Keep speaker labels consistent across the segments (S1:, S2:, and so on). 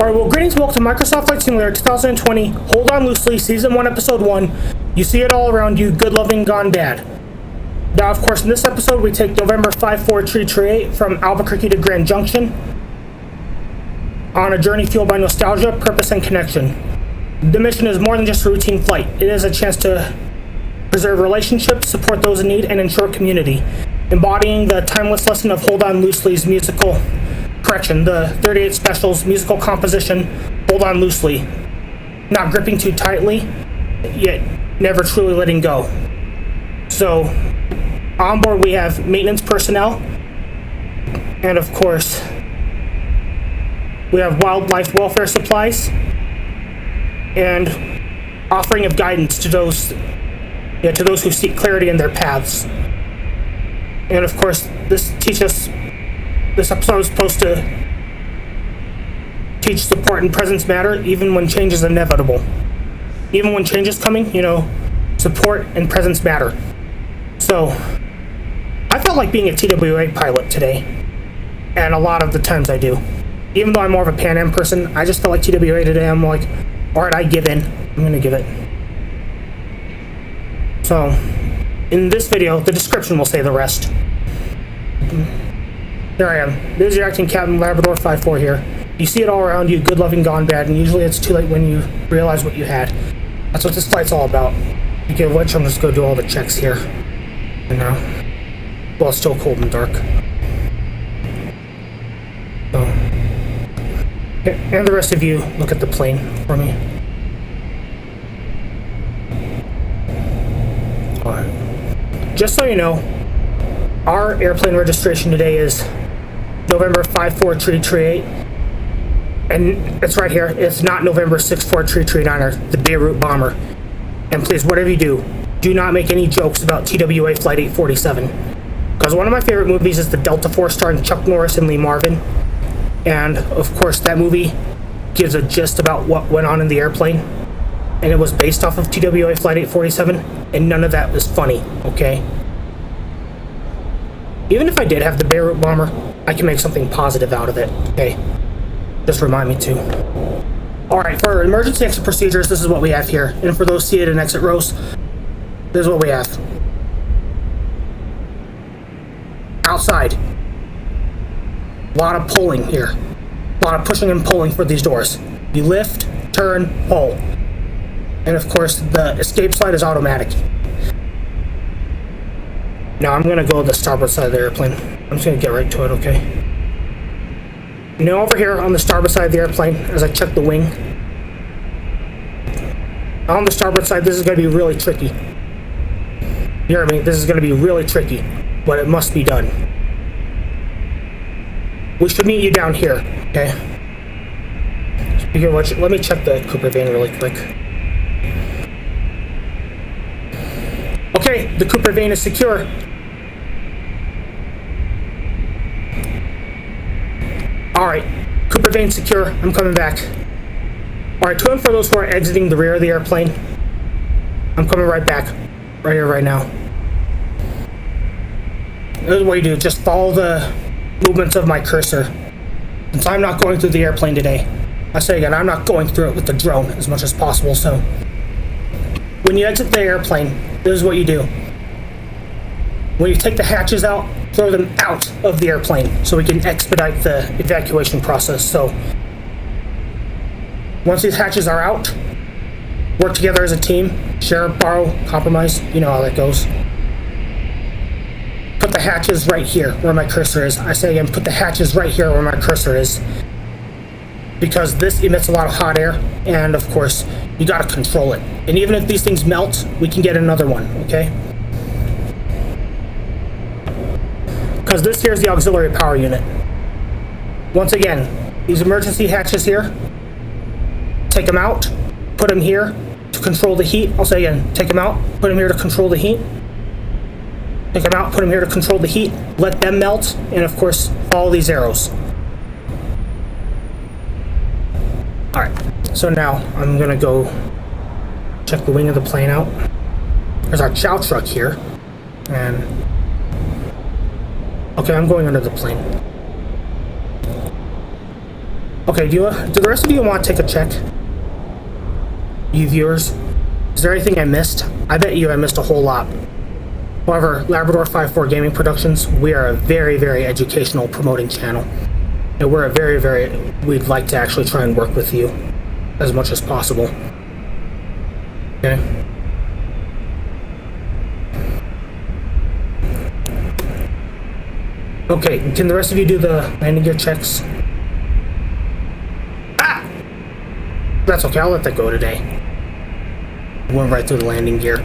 S1: Alright, well, greetings, welcome to Microsoft Flight Simulator 2020, Hold On Loosely, Season 1, Episode 1. You see it all around you, good loving gone bad. Now, of course, in this episode, we take November 54-338 from Albuquerque to Grand Junction on a journey fueled by nostalgia, purpose, and connection. The mission is more than just a routine flight. It is a chance to preserve relationships, support those in need, and ensure community, embodying the timeless lesson of Hold On Loosely's the 38 Special's musical composition, Hold On Loosely, not gripping too tightly, yet never truly letting go. So, on board we have maintenance personnel, and of course, we have wildlife welfare supplies, and offering of guidance to those who seek clarity in their paths. And of course, this episode is supposed to teach support and presence matter, even when change is inevitable. Even when change is coming, support and presence matter. So, I felt like being a TWA pilot today, and a lot of the times I do. Even though I'm more of a Pan Am person, I just felt like TWA today. I'm like, alright, I give in. I'm gonna give it. So, in this video, the description will say the rest. Here I am. This is your acting captain, Labrador 5-4 here. You see it all around you, good loving gone bad, and usually it's too late when you realize what you had. That's what this flight's all about. Okay, which I'm just gonna go do all the checks here. Well, it's still cold and dark. So, and the rest of you, look at the plane for me. Alright. Just so you know, our airplane registration today is November 54-338, and it's right here. It's not November 64-339, the Beirut bomber. And please, whatever you do, do not make any jokes about TWA Flight 847, because one of my favorite movies is the Delta Force starring Chuck Norris and Lee Marvin, and of course that movie gives a gist about what went on in the airplane, and it was based off of TWA Flight 847, and none of that was funny, okay? Even if I did have the Beirut bomber, I can make something positive out of it, okay? Just remind me to. Alright, for our emergency exit procedures, this is what we have here. And for those seated in exit rows, this is what we have. Outside. A lot of pulling here. A lot of pushing and pulling for these doors. You lift, turn, pull. And of course, the escape slide is automatic. Now I'm gonna go to the starboard side of the airplane. I'm just gonna get right to it, okay? Now over here on the starboard side of the airplane, as I check the wing, on the starboard side, this is gonna be really tricky. You hear me? This is gonna be really tricky, but it must be done. We should meet you down here, okay? Speaking of which, let me check the Cooper van really quick. Okay, the Cooper van is secure. Alright, Cooper van secure. I'm coming back. Alright, to and for those who are exiting the rear of the airplane, I'm coming right back. Right here, right now. This is what you do. Just follow the movements of my cursor. Since I'm not going through the airplane today. I say again, I'm not going through it with the drone as much as possible, so when you exit the airplane, this is what you do. When you take the hatches out, throw them out of the airplane so we can expedite the evacuation process. So once these hatches are out, work together as a team, share, borrow, compromise, you know how that goes. Put the hatches right here where my cursor is. I say again, put the hatches right here where my cursor is, because this emits a lot of hot air, and of course you gotta control it. And even if these things melt, we can get another one, okay? Because this here is the auxiliary power unit. Once again, these emergency hatches here, take them out, put them here to control the heat. I'll say again, take them out, put them here to control the heat. Take them out, put them here to control the heat, let them melt, and of course, follow these arrows. Alright, so now I'm gonna go check the wing of the plane out. There's our chow truck here, and okay, I'm going under the plane. Okay, do the rest of you want to take a check? You viewers? Is there anything I missed? I bet you I missed a whole lot. However, Labrador 5-4 Gaming Productions, we are a very, very educational promoting channel. And we're a we'd like to actually try and work with you as much as possible. Okay? Okay, can the rest of you do the landing gear checks? Ah! That's okay, I'll let that go today. Went right through the landing gear.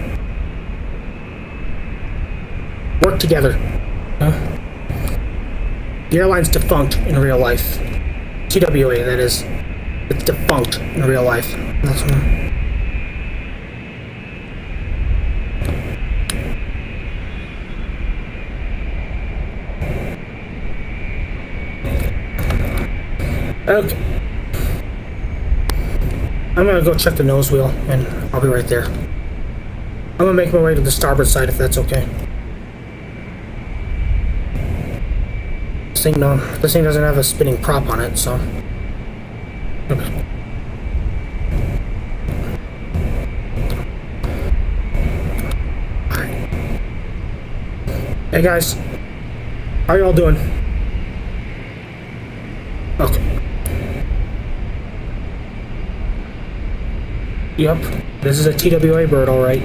S1: Work together. Huh? The airline's defunct in real life. TWA, that is. It's defunct in real life. That's one. Okay. I'm gonna go check the nose wheel, and I'll be right there. I'm gonna make my way to the starboard side if that's okay. This thing doesn't have a spinning prop on it, so. Okay. Alright. Hey guys, how y'all doing? Okay. Yep, this is a TWA bird, alright.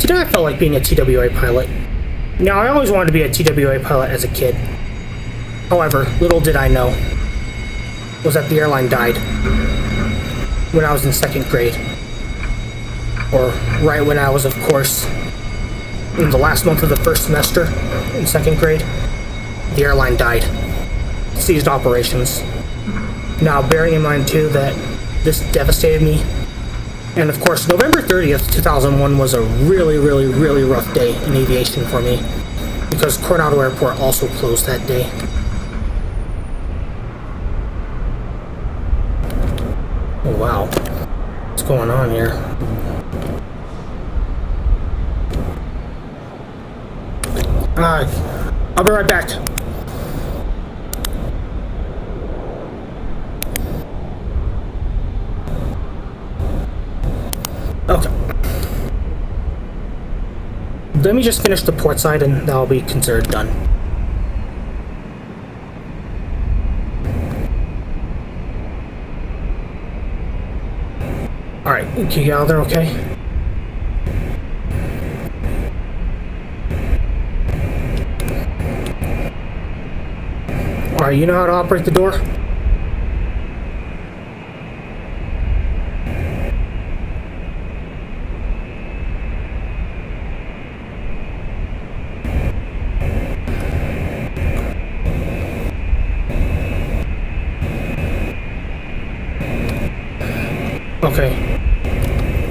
S1: Today I felt like being a TWA pilot. Now, I always wanted to be a TWA pilot as a kid. However, little did I know was that the airline died when I was in 2nd grade. Or right when I was, of course, in the last month of the first semester in 2nd grade. The airline died. Ceased operations. Now, bearing in mind, too, that this devastated me. And, of course, November 30th, 2001 was a really, really, really rough day in aviation for me. Because Coronado Airport also closed that day. Oh, wow. What's going on here? I'll be right back. Okay. Let me just finish the port side and that'll be considered done. Alright, can you get out there okay? Alright, you know how to operate the door?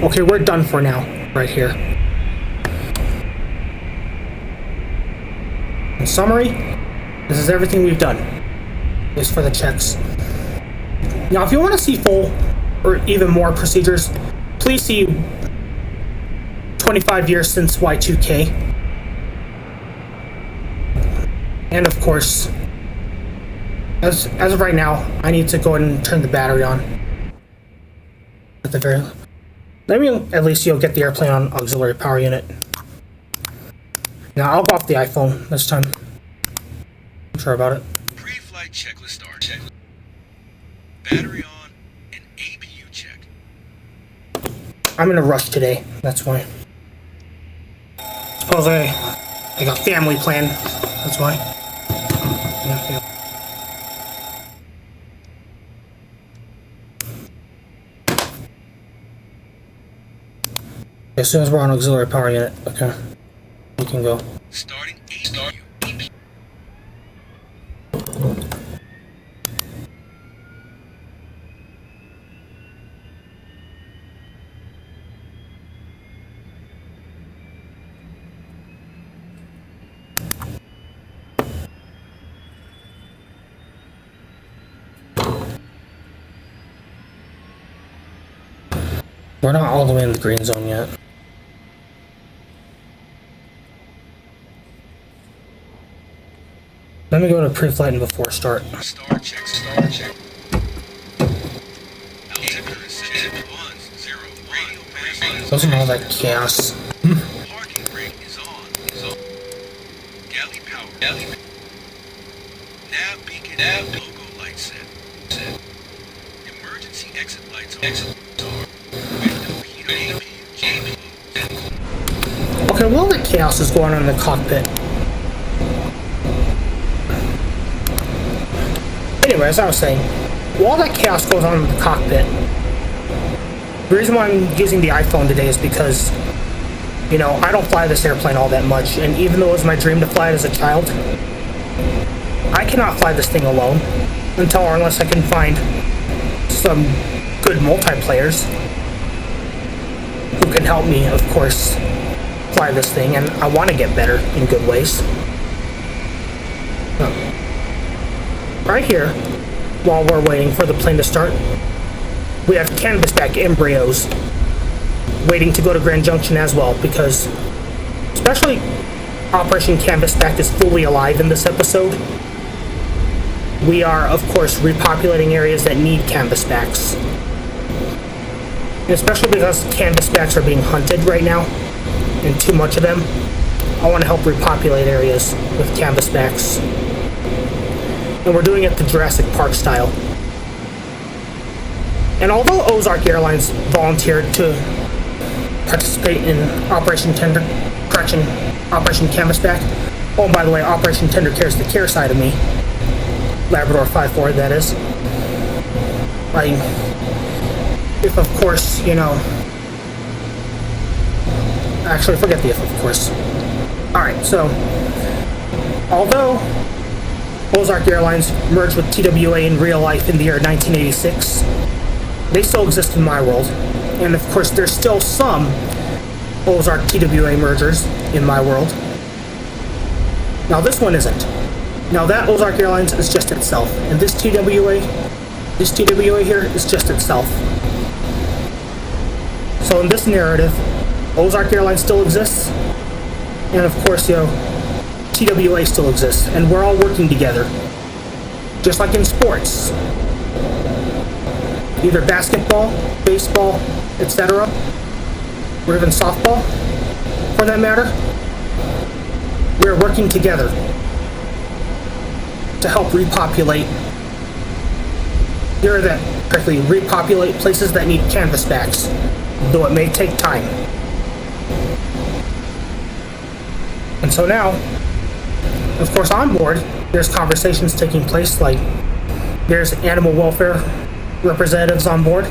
S1: Okay, we're done for now, right here. In summary, this is everything we've done. At least for the checks. Now, if you want to see full or even more procedures, please see 25 years since Y2K. And of course, as of right now, I need to go ahead and turn the battery on. At the very... Maybe at least you'll get the airplane on auxiliary power unit. Now, I'll go off the iPhone this time. I'm sure about it.
S2: Pre-flight checklist start. Checklist. Battery on and APU check.
S1: I'm in a rush today, that's why. Suppose I got family planned, that's why. Yeah. As soon as we're on auxiliary power unit, okay, we can go.
S2: Starting APU.
S1: We're not all the way in the green zone yet. Let me go to pre-flight and before start.
S2: Star check, star check. Altimeter is set to 101. Radio mass.
S1: Doesn't all that chaos.
S2: Parking brake is on. Galley power. Nav beacon. Logo light set. Emergency exit lights on. Window heater. JP.
S1: Okay, well, the chaos is going on in the cockpit. Anyway, as I was saying, while that chaos goes on in the cockpit, the reason why I'm using the iPhone today is because, you know, I don't fly this airplane all that much, and even though it was my dream to fly it as a child, I cannot fly this thing alone until or unless I can find some good multiplayers who can help me, of course, fly this thing, and I want to get better in good ways. Right here, while we're waiting for the plane to start, we have Canvasback embryos waiting to go to Grand Junction as well, because especially Operation Canvasback is fully alive in this episode. We are, of course, repopulating areas that need Canvasbacks. And especially because Canvasbacks are being hunted right now, and too much of them, I want to help repopulate areas with Canvasbacks. And we're doing it the Jurassic Park style. And although Ozark Airlines volunteered to participate in Operation Canvasback, oh, and by the way, Operation Tender Care is the care side of me, Labrador 5-4, that is. If of course, you know, actually forget the if of course. Alright, so, although Ozark Airlines merged with TWA in real life in the year 1986, they still exist in my world, and of course there's still some Ozark TWA mergers in my world. Now this one isn't. Now that Ozark Airlines is just itself, and this TWA here is just itself. So in this narrative, Ozark Airlines still exists, and of course, you know, TWA still exists, and we're all working together. Just like in sports. Either basketball, baseball, etc., or even softball, for that matter. We're working together to help repopulate, repopulate places that need Canvasbacks, though it may take time. And so now, of course, on board, there's conversations taking place, like there's animal welfare representatives on board,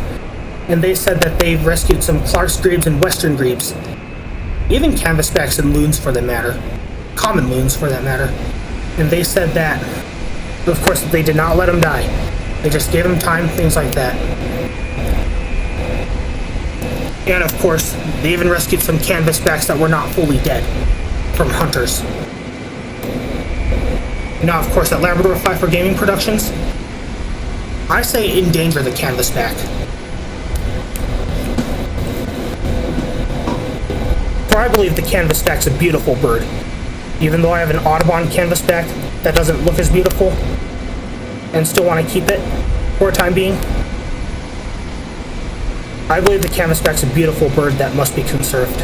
S1: and they said that they've rescued some Clark's Grebes and Western Grebes, even Canvasbacks and Loons for that matter, common Loons for that matter, and they said that, of course, they did not let them die. They just gave them time, things like that. And of course, they even rescued some Canvasbacks that were not fully dead from hunters. Now, of course, at Labrador 5 Gaming Productions, I say endanger the Canvasback. For I believe the Canvasback's a beautiful bird. Even though I have an Audubon Canvasback that doesn't look as beautiful, and still want to keep it for a time being, I believe the Canvasback's a beautiful bird that must be conserved.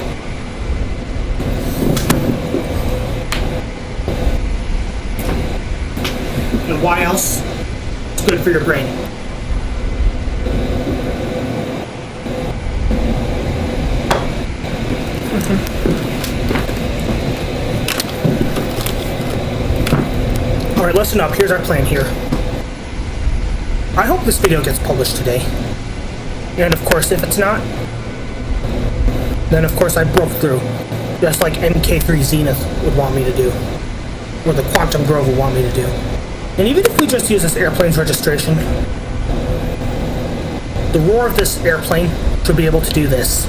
S1: And why else? It's good for your brain. Alright, listen up. Here's our plan here. I hope this video gets published today. And of course, if it's not, then of course I broke through. Just like MK3 Zenith would want me to do. Or the Quantum Grove would want me to do. And even if we just use this airplane's registration, the roar of this airplane should be able to do this.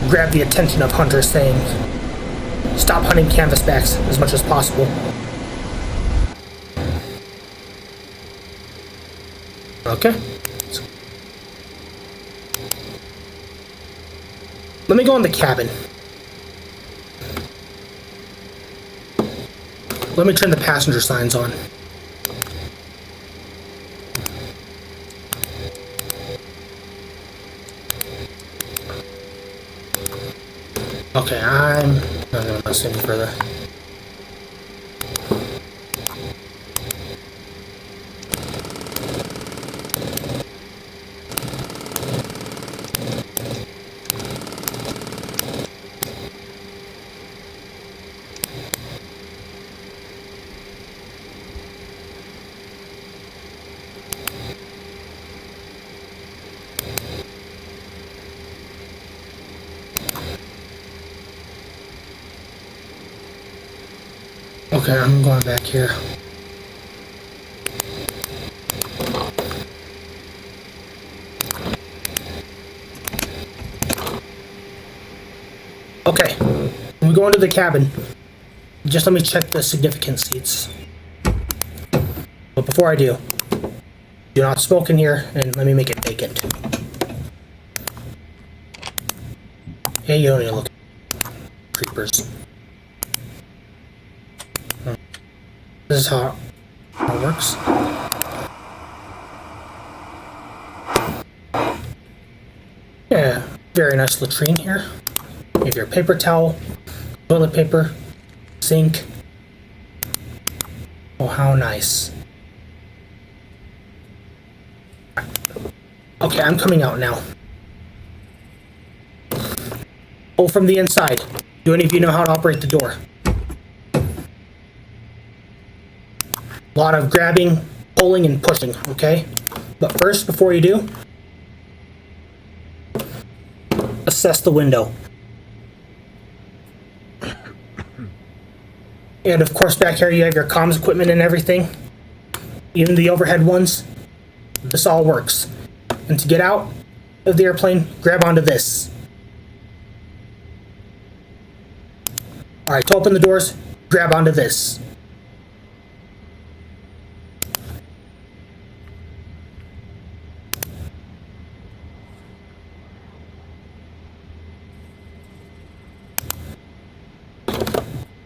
S1: Grab the attention of hunters saying, stop hunting Canvasbacks as much as possible. Okay. Let me go in the cabin. let me turn the passenger signs on. Okay, I'm not gonna mess any further. Okay, I'm going back here. Okay, when we go into the cabin, just let me check the significant seats. But before I do not smoke in here, and let me make it vacant. Hey, you don't need to look. Creepers. This is how it works. Yeah, very nice latrine here. You have your paper towel, toilet paper, sink. Oh, how nice. Okay, I'm coming out now. Oh, from the inside. Do any of you know how to operate the door? A lot of grabbing, pulling, and pushing, okay? But first, before you do, assess the window. And of course, back here you have your comms equipment and everything. Even the overhead ones. This all works. And to get out of the airplane, grab onto this. Alright, to open the doors, grab onto this.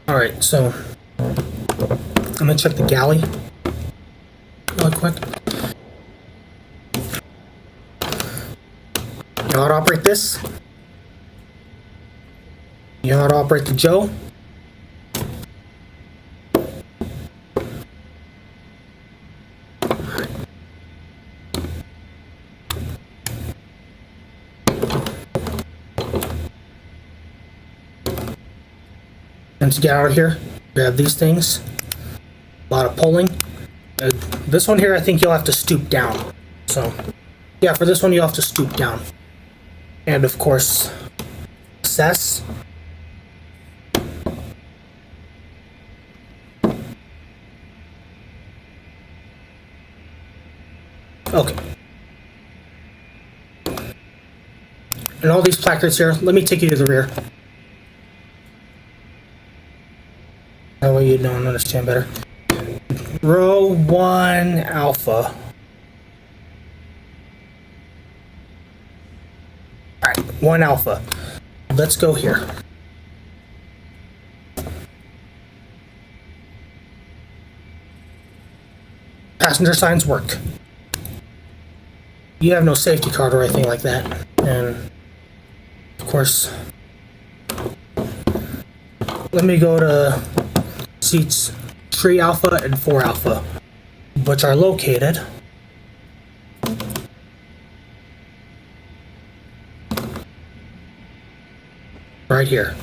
S1: Alright, so I'm gonna check the galley really quick. You know how to operate this? You know how to operate the Joe? And to get out of here, grab these things. A lot of pulling. This one here, I think you'll have to stoop down. So, yeah, for this one, you'll have to stoop down. And of course, assess. Okay. And all these placards here, let me take you to the rear. That way you don't understand better. Row 1 Alpha. Alright, 1 Alpha. Let's go here. Passenger signs work. You have no safety card or anything like that. And, of course, let me go to seats 3 Alpha and 4 Alpha, which are located right here.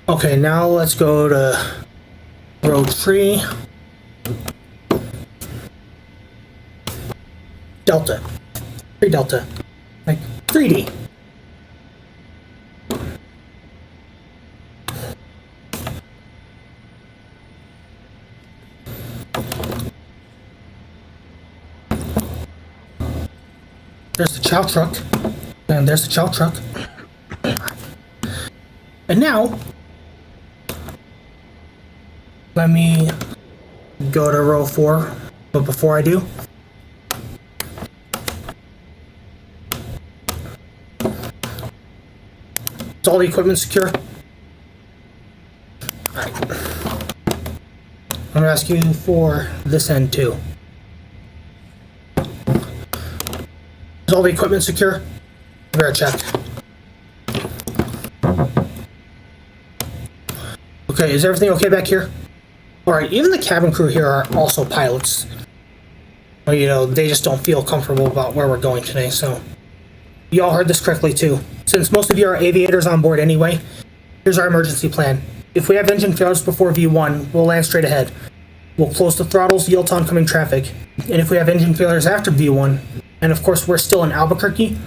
S1: Okay, now let's go to row 3. Delta. 3 Delta. Like 3D. There's the chow truck. And there's the chow truck. And now, Let me go to row 4, but before I do, is all the equipment secure? Alright. I'm gonna ask you for this end too. Is all the equipment secure? Better check. Okay, is everything okay back here? Alright, even the cabin crew here are also pilots. Well, you know, they just don't feel comfortable about where we're going today, so. You all heard this correctly too. Since most of you are aviators on board anyway, here's our emergency plan. If we have engine failures before V1, we'll land straight ahead. We'll close the throttles, yield to oncoming traffic. And if we have engine failures after V1, and of course we're still in Albuquerque,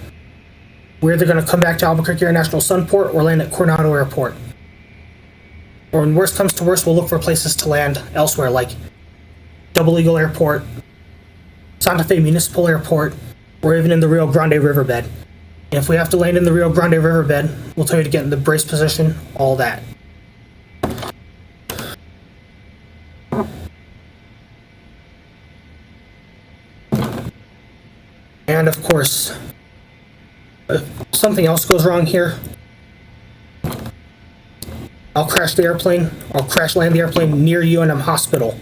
S1: we're either going to come back to Albuquerque International Sunport or land at Coronado Airport. Or when worst comes to worst, we'll look for places to land elsewhere, like Double Eagle Airport, Santa Fe Municipal Airport, or even in the Rio Grande riverbed. And if we have to land in the Rio Grande riverbed, we'll tell you to get in the brace position, all that. And of course, if something else goes wrong here, I'll crash the airplane, I'll crash land the airplane near UNM Hospital.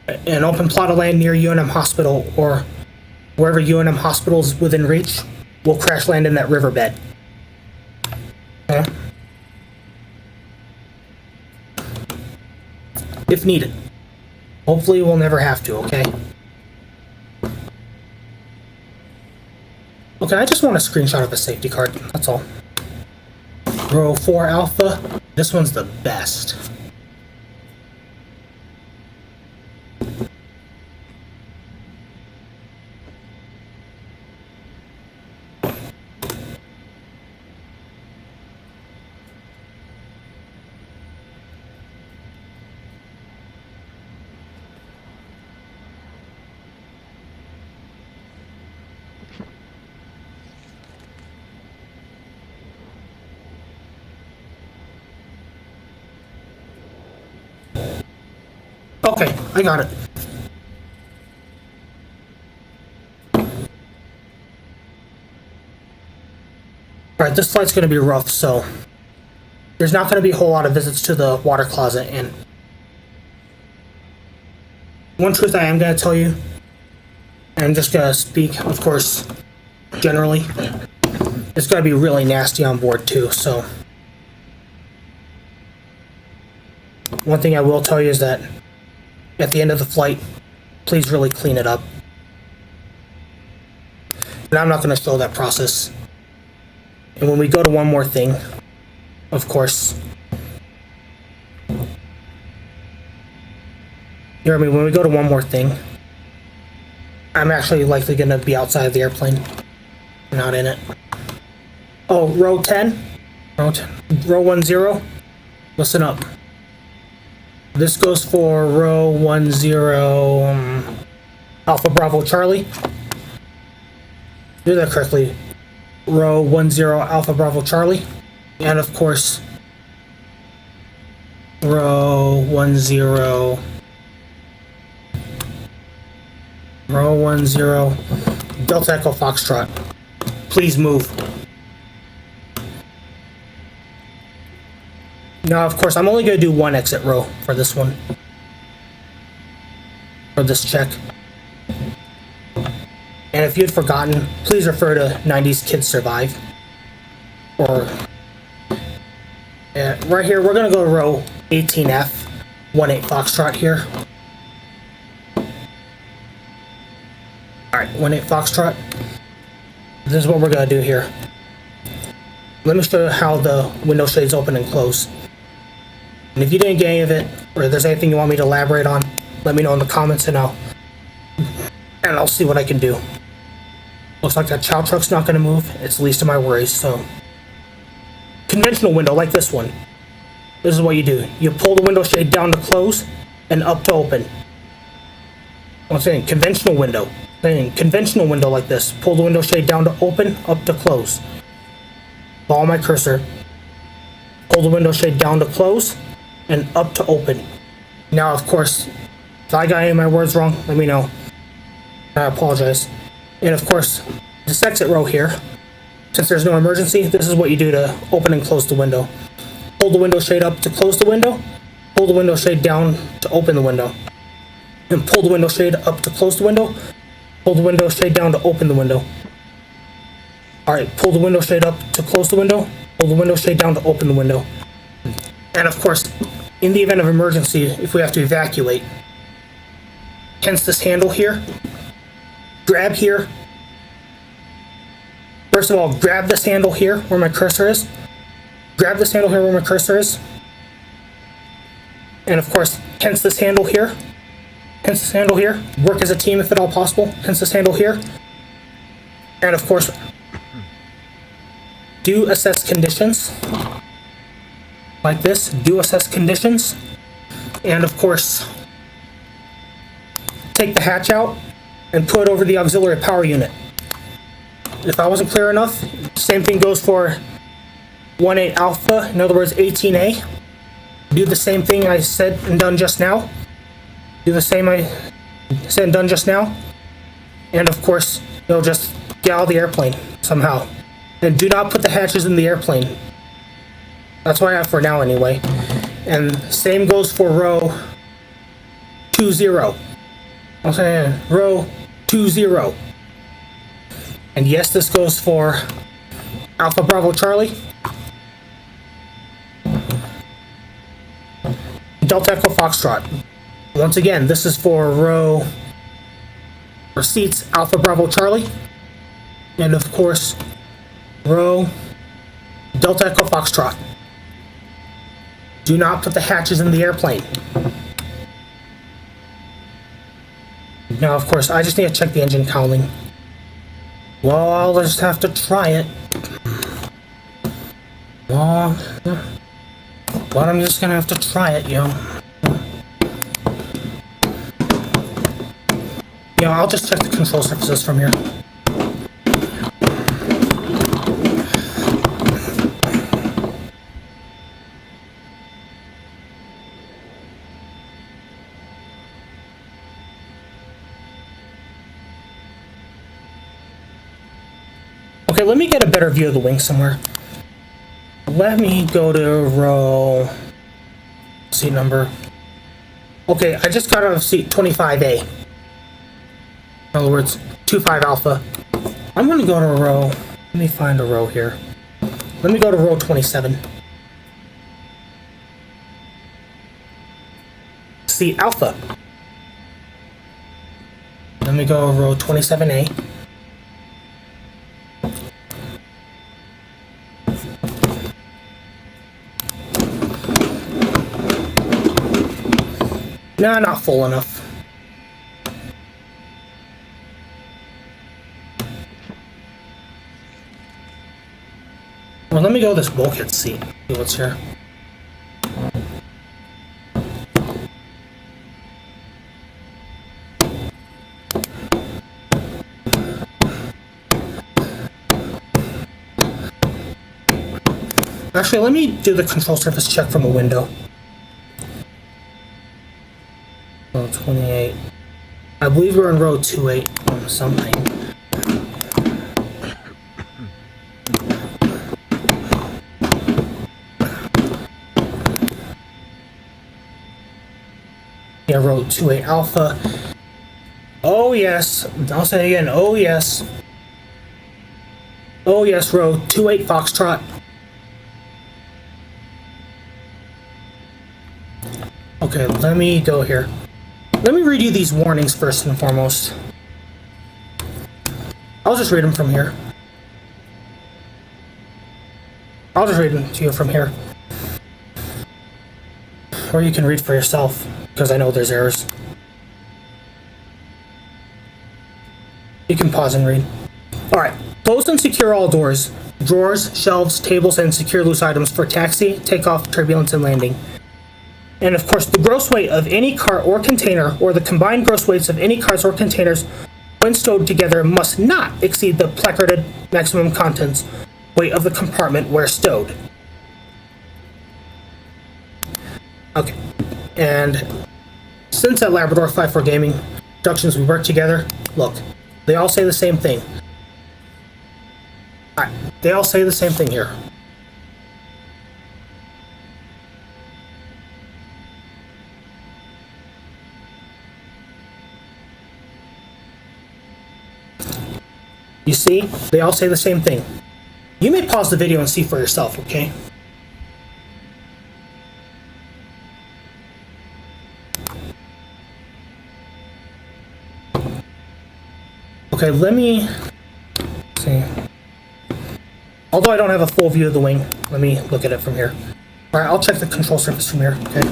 S1: An open plot of land near UNM Hospital, or wherever UNM Hospital is within reach, we'll crash land in that riverbed. Okay? If needed. Hopefully we'll never have to, okay? Okay, I just want a screenshot of a safety card, that's all. Row 4 Alpha, this one's the best. Okay, I got it. Alright, this flight's going to be rough, so there's not going to be a whole lot of visits to the water closet, and one truth I am going to tell you, and I'm just going to speak, of course, generally, it's going to be really nasty on board too, so one thing I will tell you is that at the end of the flight, please really clean it up. And I'm not going to show that process. And when we go to one more thing, of course, you know what I mean? When we go to one more thing, I'm actually likely going to be outside of the airplane, not in it. Oh, row 10? Row 10. Listen up. This goes for row 10, Alpha Bravo Charlie. Do that correctly. Row 10, Alpha Bravo Charlie. And of course, row 10, Delta Echo Foxtrot. Please move. Now, of course, I'm only going to do one exit row for this one. For this check. And if you had forgotten, please refer to 90s Kids Survive. Or, right here, we're going to go to row 18F, 18 Foxtrot here. Alright, 18 Foxtrot. This is what we're going to do here. Let me show you how the window shades open and close. And if you didn't get any of it, or if there's anything you want me to elaborate on, let me know in the comments and I'll see what I can do. Looks like that chow truck's not going to move. It's the least of my worries, so. Conventional window, like this one. This is what you do. You pull the window shade down to close and up to open. I'm saying conventional window. Conventional window like this. Pull the window shade down to open, up to close. Follow my cursor. Pull the window shade down to close and up to open. Now, of course, if I got any of my words wrong, let me know. I apologize. And of course, this exit row here, since there's no emergency, this is what you do to open and close the window. Pull the window shade up to close the window. Pull the window shade down to open the window. And pull the window shade up to close the window. Pull the window shade down to open the window. Alright, pull the window shade up to close the window. Pull the window shade down to open the window. And of course, in the event of emergency, if we have to evacuate, hence this handle here, grab here. First of all, grab this handle here where my cursor is. Grab this handle here where my cursor is. And of course, hence this handle here. Hence this handle here. Work as a team if at all possible. Hence this handle here. And of course, do assess conditions. Like this. Do assess conditions. And of course, take the hatch out and put it over the auxiliary power unit. If I wasn't clear enough, same thing goes for 1-8 Alpha, in other words 18A. Do the same thing I said and done just now. Do the same I said and done just now. And of course, you'll just get out of the airplane somehow. And do not put the hatches in the airplane. That's what I have for now anyway. And same goes for row 20. I'm saying row 20. And yes, this goes for Alpha Bravo Charlie. Delta Echo Foxtrot. Once again, this is for row or seats Alpha Bravo Charlie. And of course, row Delta Echo Foxtrot. Do not put the hatches in the airplane. Now, of course, I just need to check the engine cowling. Well, I'll just have to try it. Well, but I'm just gonna have to try it, yo. I'll just check the control surfaces from here. Okay, let me get a better view of the wing somewhere. Let me go to row seat number. Okay, I just got out of seat 25A. In other words, 25 Alpha. I'm gonna go to row. Let me find a row here. Let me go to row 27. Seat Alpha. Let me go to row 27A. Nah, not full enough. Well, let me go to this bulkhead seat. See what's here. Actually, let me do the control surface check from a window. 28. I believe we're in row 28 on something. Yeah, row 28 Alpha. Oh yes, I'll say it again. Oh yes. Oh yes, row 28 Foxtrot. Okay, let me go here. Let me read you these warnings first and foremost. I'll just read them from here. I'll just read them to you from here. Or you can read for yourself, because I know there's errors. You can pause and read. Alright. Close and secure all doors, drawers, shelves, tables, and secure loose items for taxi, takeoff, turbulence, and landing. And of course, the gross weight of any cart or container, or the combined gross weights of any carts or containers when stowed together, must not exceed the placarded maximum contents weight of the compartment where stowed. Okay. And since at Labrador 5-4 Gaming Productions we work together, look, they all say the same thing. Alright, they all say the same thing here. You see? They all say the same thing. You may pause the video and see for yourself, okay? Okay, let me see. Although I don't have a full view of the wing, let me look at it from here. Alright, I'll check the control surface from here, okay?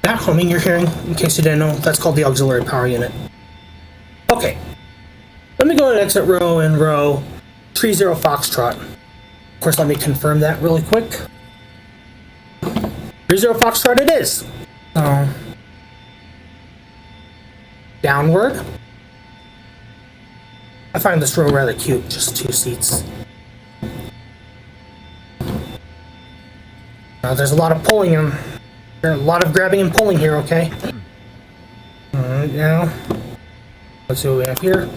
S1: That humming you're hearing, in case you didn't know, that's called the auxiliary power unit. Okay, let me go to exit row and row 30 Foxtrot. Of course, let me confirm that really quick. 30 Foxtrot it is. Downward. I find this row rather cute, just 2 seats. There's a lot of pulling and there's a lot of grabbing and pulling here, okay? Alright, now let's see what we have here.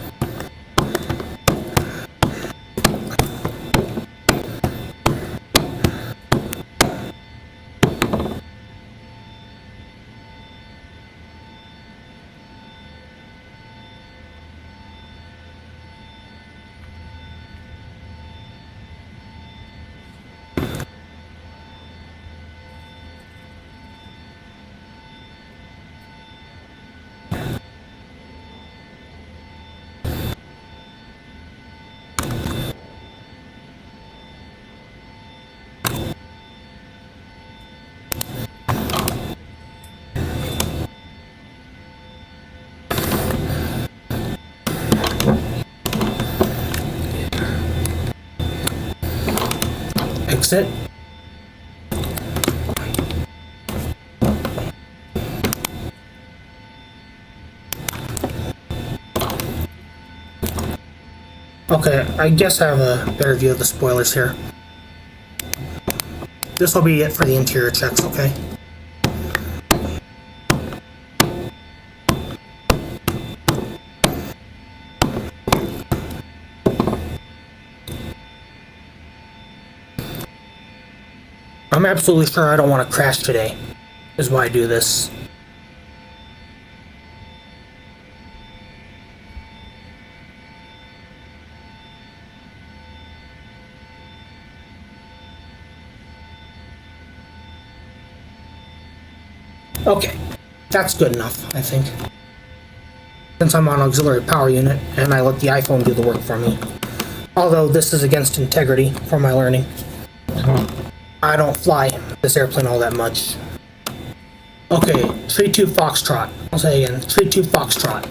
S1: Exit. Okay, I guess I have a better view of the spoilers here. This will be it for the interior checks, okay? I'm absolutely sure I don't want to crash today, is why I do this. Okay, that's good enough, I think. Since I'm on auxiliary power unit, and I let the iPhone do the work for me. Although this is against integrity for my learning. I don't fly this airplane all that much. Okay, 32 Foxtrot. I'll say again, 32 Foxtrot.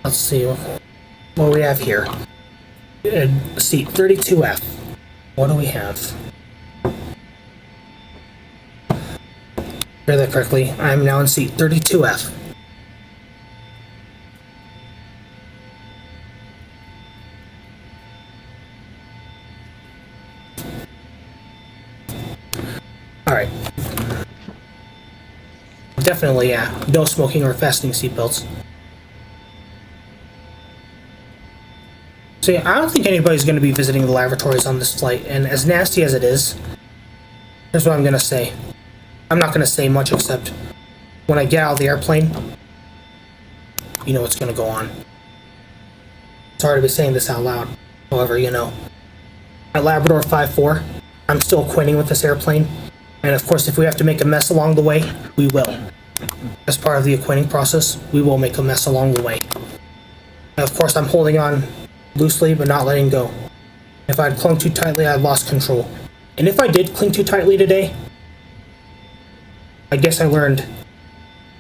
S1: Let's see what we have here. Seat 32F. What do we have? Hear that correctly. I'm now in seat 32F. Alright. Definitely, yeah. No smoking or fastening seatbelts. See, I don't think anybody's going to be visiting the lavatories on this flight, and as nasty as it is, here's what I'm going to say. I'm not going to say much except when I get out of the airplane, you know what's going to go on. Sorry to be saying this out loud. However, you know. At Labrador 5-4, I'm still acquainting with this airplane. And of course, if we have to make a mess along the way, we will. As part of the acquainting process, we will make a mess along the way. And of course, I'm holding on loosely but not letting go. If I'd clung too tightly, I'd lost control. And if I did cling too tightly today, I guess I learned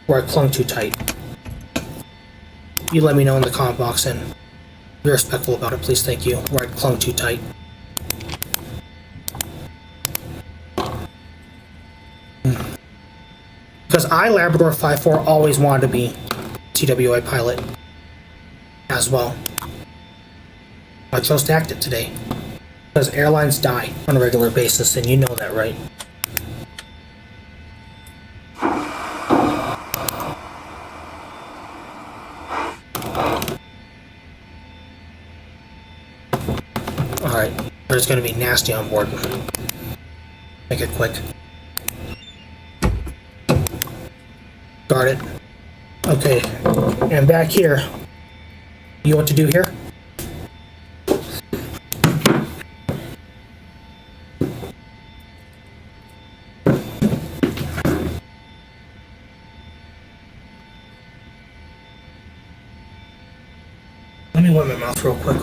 S1: where I clung too tight. You let me know in the comment box and be respectful about it, please. Thank you. Where I clung too tight. Because I, Labrador 5-4, always wanted to be TWA pilot as well. I chose to act it today. Because airlines die on a regular basis, and you know that, right? Alright, there's gonna be nasty on board. Make it quick. Guard it. Okay, and back here. You know what to do here? Let me wipe my mouth real quick.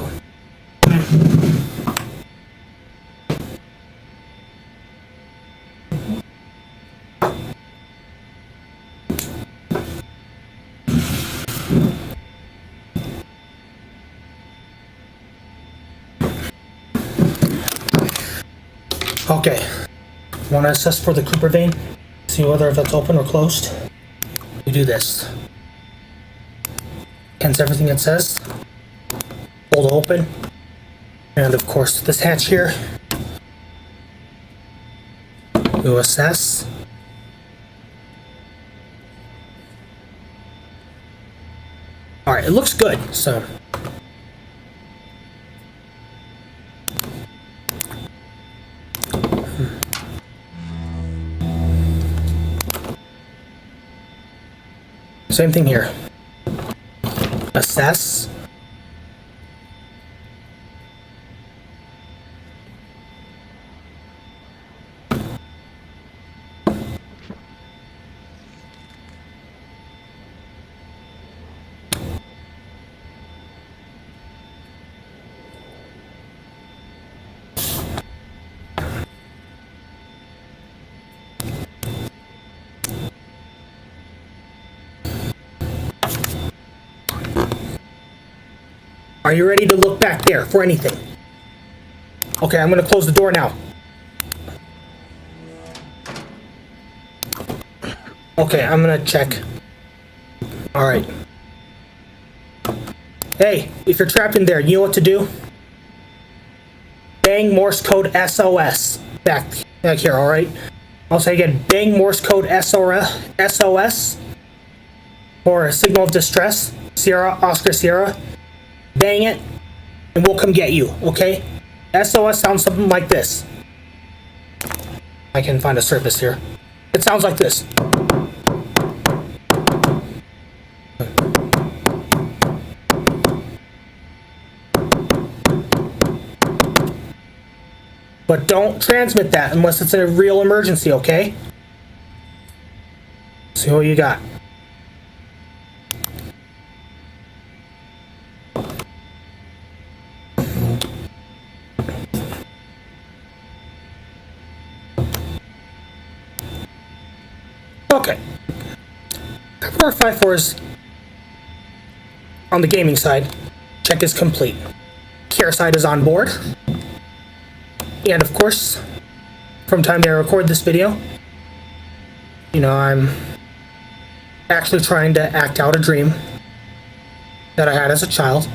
S1: Okay, want to assess for the Cooper vein, see whether that's open or closed. You do this. Hence everything it says. Hold open. And of course this hatch here. You assess. Alright, it looks good, so. Same thing here. Assess. Are you ready to look back there for anything? Okay, I'm gonna close the door now. Okay, I'm gonna check. Alright. Hey, if you're trapped in there, you know what to do? Bang Morse code SOS. Back here, alright? I'll say again, bang Morse code SOS. Or a signal of distress. Sierra, Oscar Sierra. Bang it, and we'll come get you, okay? SOS sounds something like this. I can find a surface here. It sounds like this. But don't transmit that unless it's a real emergency, okay? See what you got. Okay. Labrador 5-4's on the gaming side. Check is complete. Care side is on board. And of course, from time that I record this video, you know, I'm actually trying to act out a dream that I had as a child.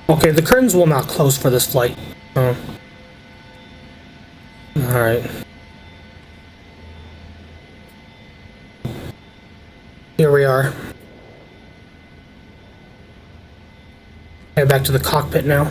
S1: Okay, the curtains will not close for this flight. Oh. Alright. Here we are. Head back to the cockpit now.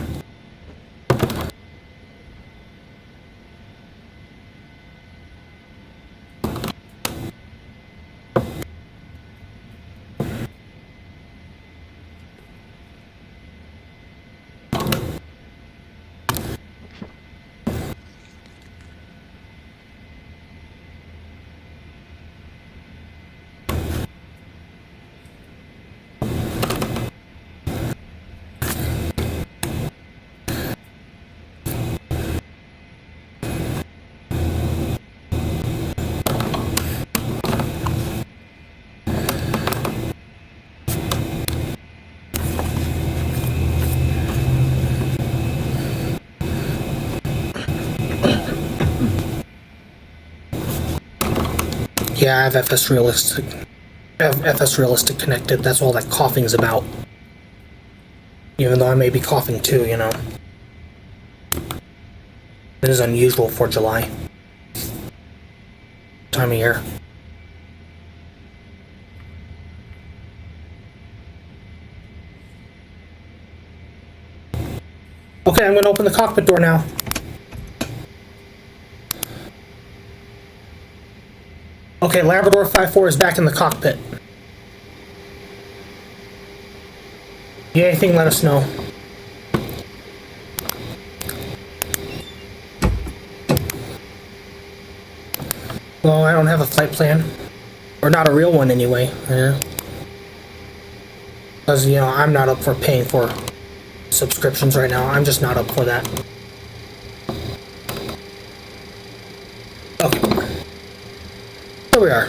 S1: Yeah, I have FS Realistic connected. That's all that coughing's about. Even though I may be coughing too, you know. It is unusual for July. Time of year. Okay, I'm going to open the cockpit door now. Okay, Labrador 5-4 is back in the cockpit. Yeah, anything, let us know. Well, I don't have a flight plan. Or not a real one anyway. Yeah. Because, you know, I'm not up for paying for subscriptions right now. I'm just not up for that. Okay. Here we are.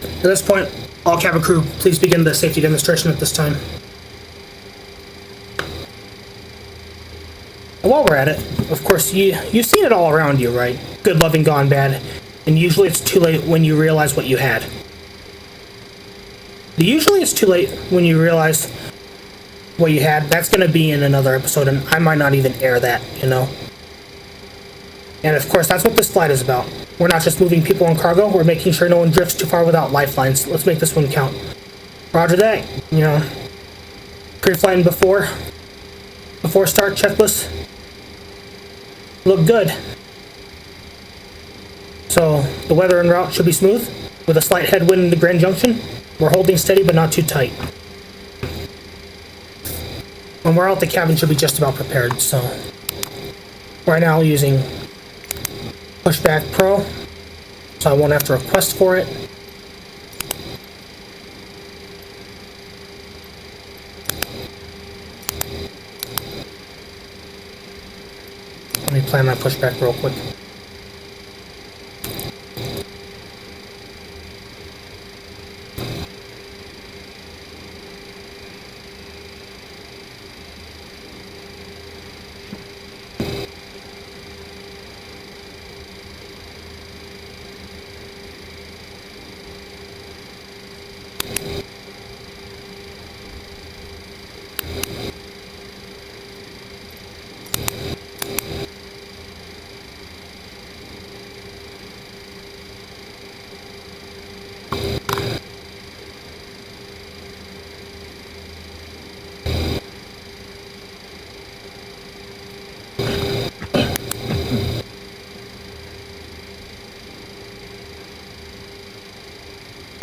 S1: At this point, all cabin crew, please begin the safety demonstration at this time. And while we're at it, of course, you've seen it all around you, right? Good, loving, gone bad. And usually it's too late when you realize what you had. Usually it's too late when you realize what you had. That's going to be in another episode, and I might not even air that, you know? And of course, that's what this flight is about. We're not just moving people and cargo, we're making sure no one drifts too far without lifelines. Let's make this one count. Roger that, you know. Pre-flight and before start checklist. Look good. So, the weather en route should be smooth, with a slight headwind in the Grand Junction. We're holding steady, but not too tight. When we're out, the cabin should be just about prepared, so... Right now, using Pushback Pro, so I won't have to request for it. Let me plan my pushback real quick.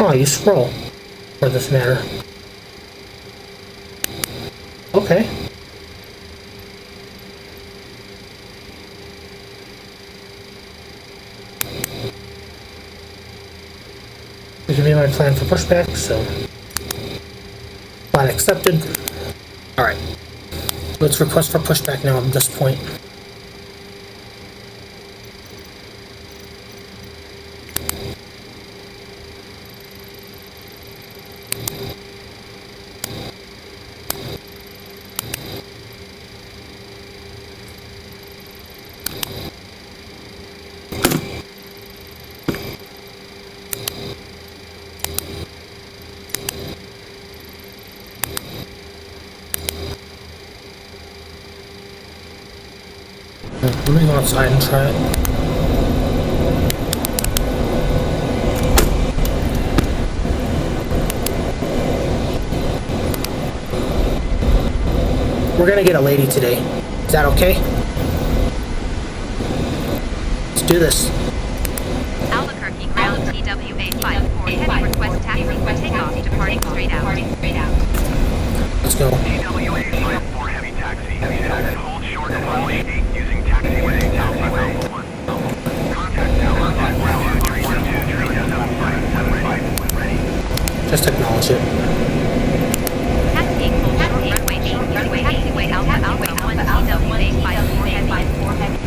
S1: Oh, you scroll, for this matter. Okay. This should be my plan for pushback, so... Plan accepted. Alright. Let's request for pushback now at this point. Let me go outside and try it. We're gonna get a lady today. Is that okay? Let's do this.
S3: Albuquerque Ground TWA 54 heading request taxi for takeoff departing straight out.
S1: Let's go.
S2: TWA 54 heavy taxi. Hold short of runway 8 using taxiway Alpha Alpha 1. Contact tower at 1237375 ready.
S1: Just acknowledge it.
S3: Taxiing hold short runway 8 runway taxiway Alpha Alpha 1 TWA 54 heavy.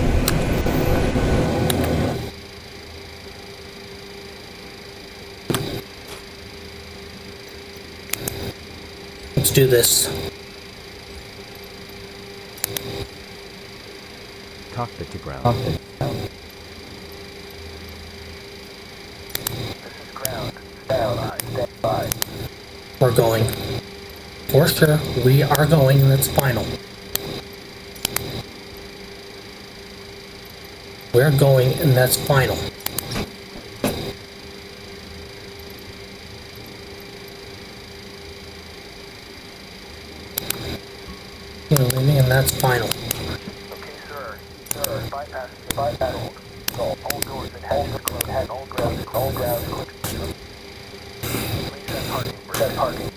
S1: Let's do this.
S4: Cockpit to ground.
S5: This is ground. Stand by.
S1: We're going. For sure, we are going, and it's final. We're going, and that's final. We're leaving, and that's final.
S5: Okay, sir. Bypass. All doors and hatches closed. All grounds closed. Please set parking.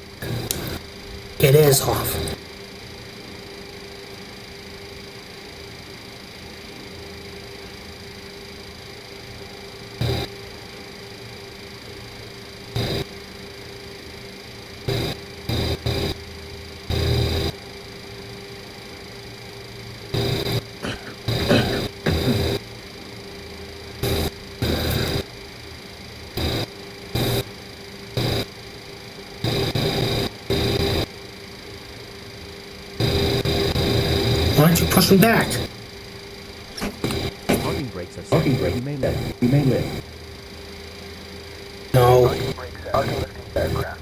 S1: It is off. Why don't you push him back?
S4: Parking brakes are set. You may live.
S1: No.
S5: Parking lifting aircraft.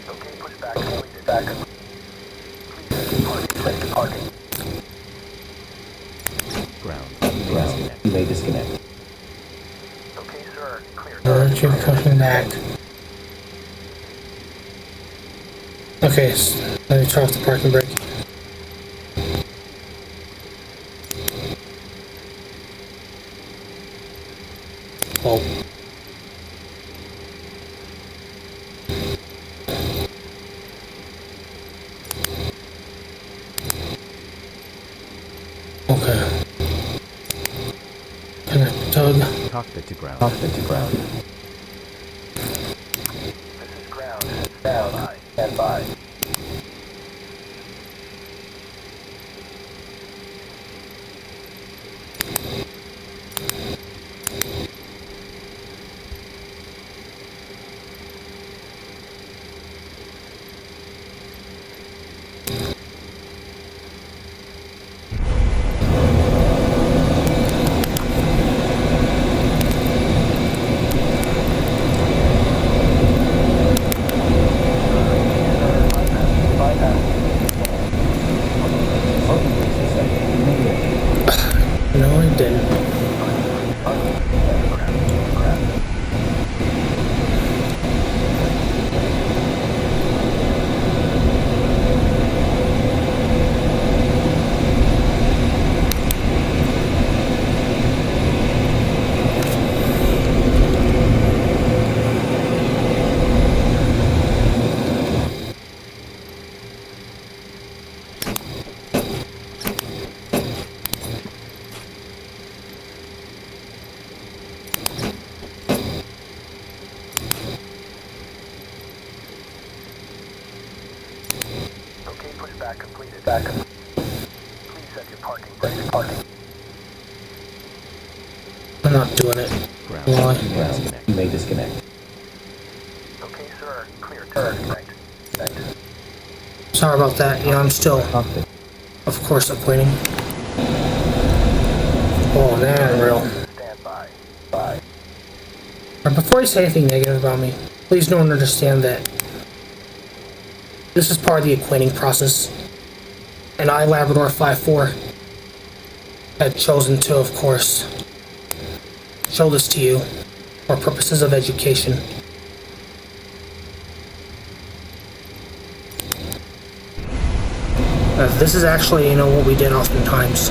S5: Okay, pushback completed. Please parking.
S4: Ground. You may disconnect.
S5: Okay, sir. Clear.
S1: Why don't you push him back? Okay, let me turn off the parking brake. Oh. Okay. Connect tug.
S4: Cockpit to ground.
S5: This is ground. Stand by.
S1: No, I didn't.
S5: Okay, pushback completed. Please set your parking brake.
S1: I'm not doing it.
S4: Ground.
S1: Why?
S4: You may disconnect.
S5: Okay, sir. Clear. Turn right.
S1: Sorry about that. Yeah, I'm still,
S4: Cockpit.
S1: of course, acquainting. Oh, man, real.
S5: Stand by. Bye.
S1: But before you say anything negative about me, please know and understand that this is part of the acquainting process. and I, Labrador 5-4, had chosen to, of course, show this to you for purposes of education. This is actually, you know, what we did oftentimes.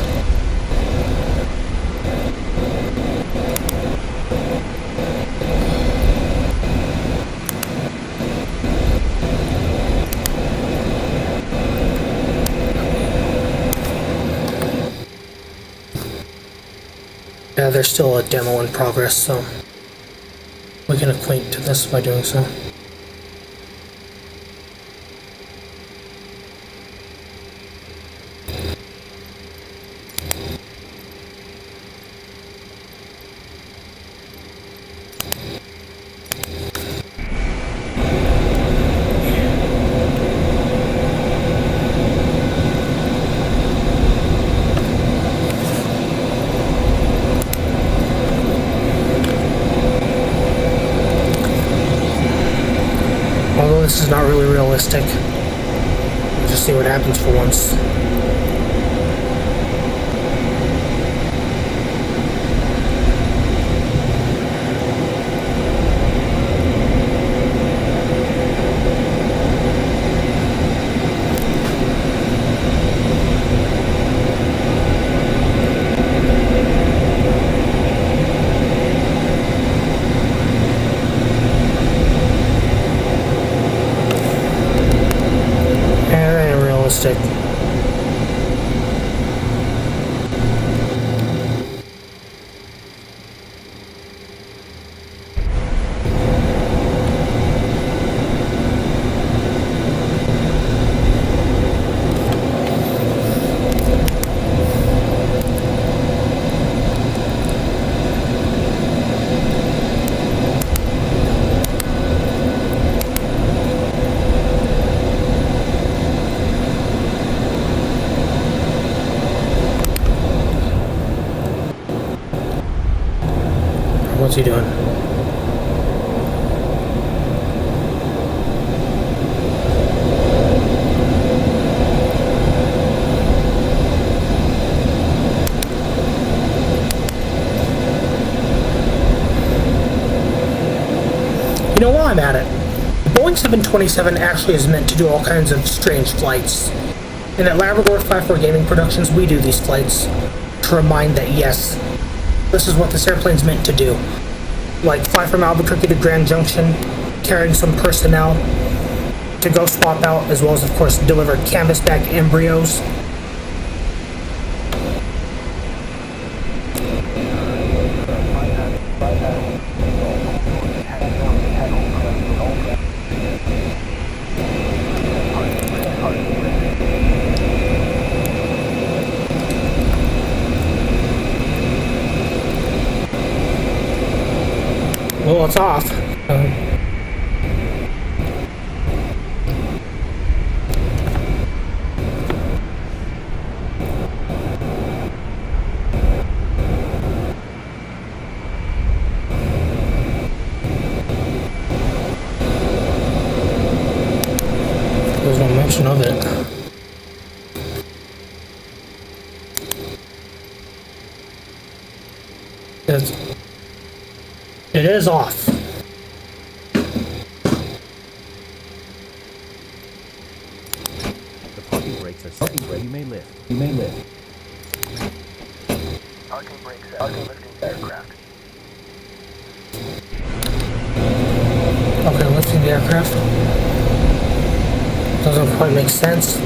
S1: Yeah, there's still a demo in progress, so we can acquaint to this by doing so. This is not really realistic. We'll just see what happens for once. What's he doing? You know, while I'm at it, Boeing 727 actually is meant to do all kinds of strange flights. And at Labrador 5-4 Gaming Productions, we do these flights to remind that, yes, this is what this airplane's meant to do. Like fly from Albuquerque to Grand Junction, carrying some personnel to go swap out, as well as, of course, deliver Canvasback embryos. Well, it's off. There's no mention of it. It is off.
S4: The parking brakes are set. You may lift. You may lift.
S5: Parking brakes set. Parking lifting the aircraft.
S1: Okay, lifting the aircraft. Doesn't quite make sense.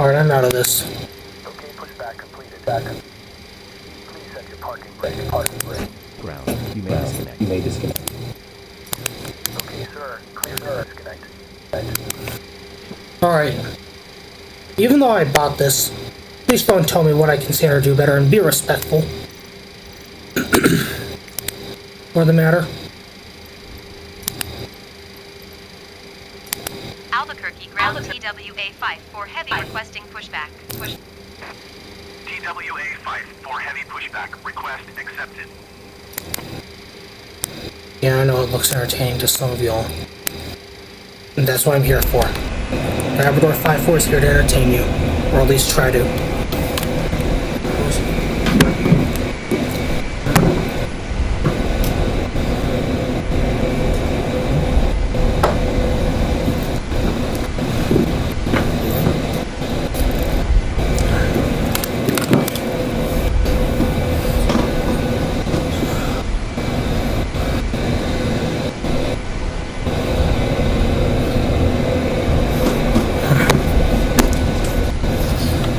S1: Alright, I'm out of this.
S5: Okay, pushback completed. Please set your parking brake.
S4: Ground. You may disconnect.
S5: Okay, sir. Clear to disconnect.
S1: Alright. Even though I bought this, please don't tell me what I can say or do better and be respectful. For the matter.
S3: Albuquerque ground TWA-5 for heavy requesting pushback.
S2: TWA-5 for heavy pushback. Request accepted.
S1: Yeah, I know it looks entertaining to some of y'all. And that's what I'm here for. Labrador 5-4 is here to entertain you. Or at least try to.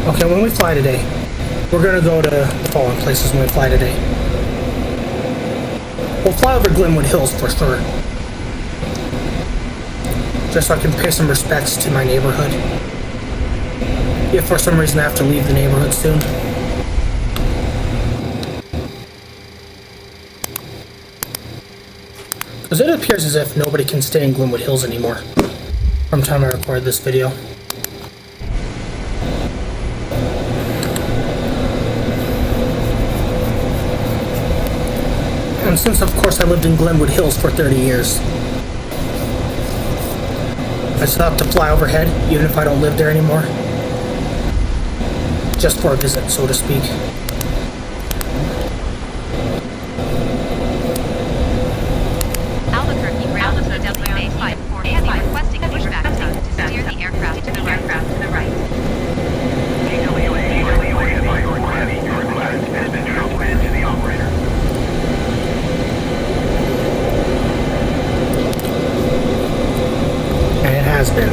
S1: Okay, when we fly today, we're gonna go to the following places when we fly today. We'll fly over Glenwood Hills for sure. Just so I can pay some respects to my neighborhood. If for some reason I have to leave the neighborhood soon. Because it appears as if nobody can stay in Glenwood Hills anymore from the time I recorded this video. And since, of course, I lived in Glenwood Hills for 30 years, I still have to fly overhead, even if I don't live there anymore. Just for a visit, so to speak.
S3: Albuquerque ground TWA-5 for heavy requesting pushback to steer the aircraft to the right.
S2: TWA-5 for heavy. Your request has been transmitted to the operator.
S1: And it has been.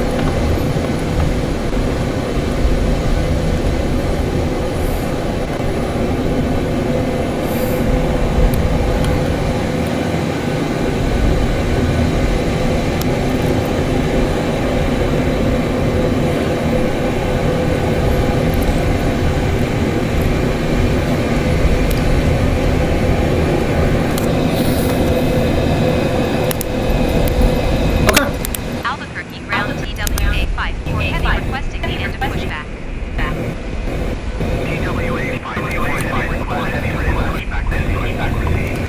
S3: Albuquerque ground TWA-5 for heavy requesting the end of pushback.
S2: TWA-5 request heavy pushback received.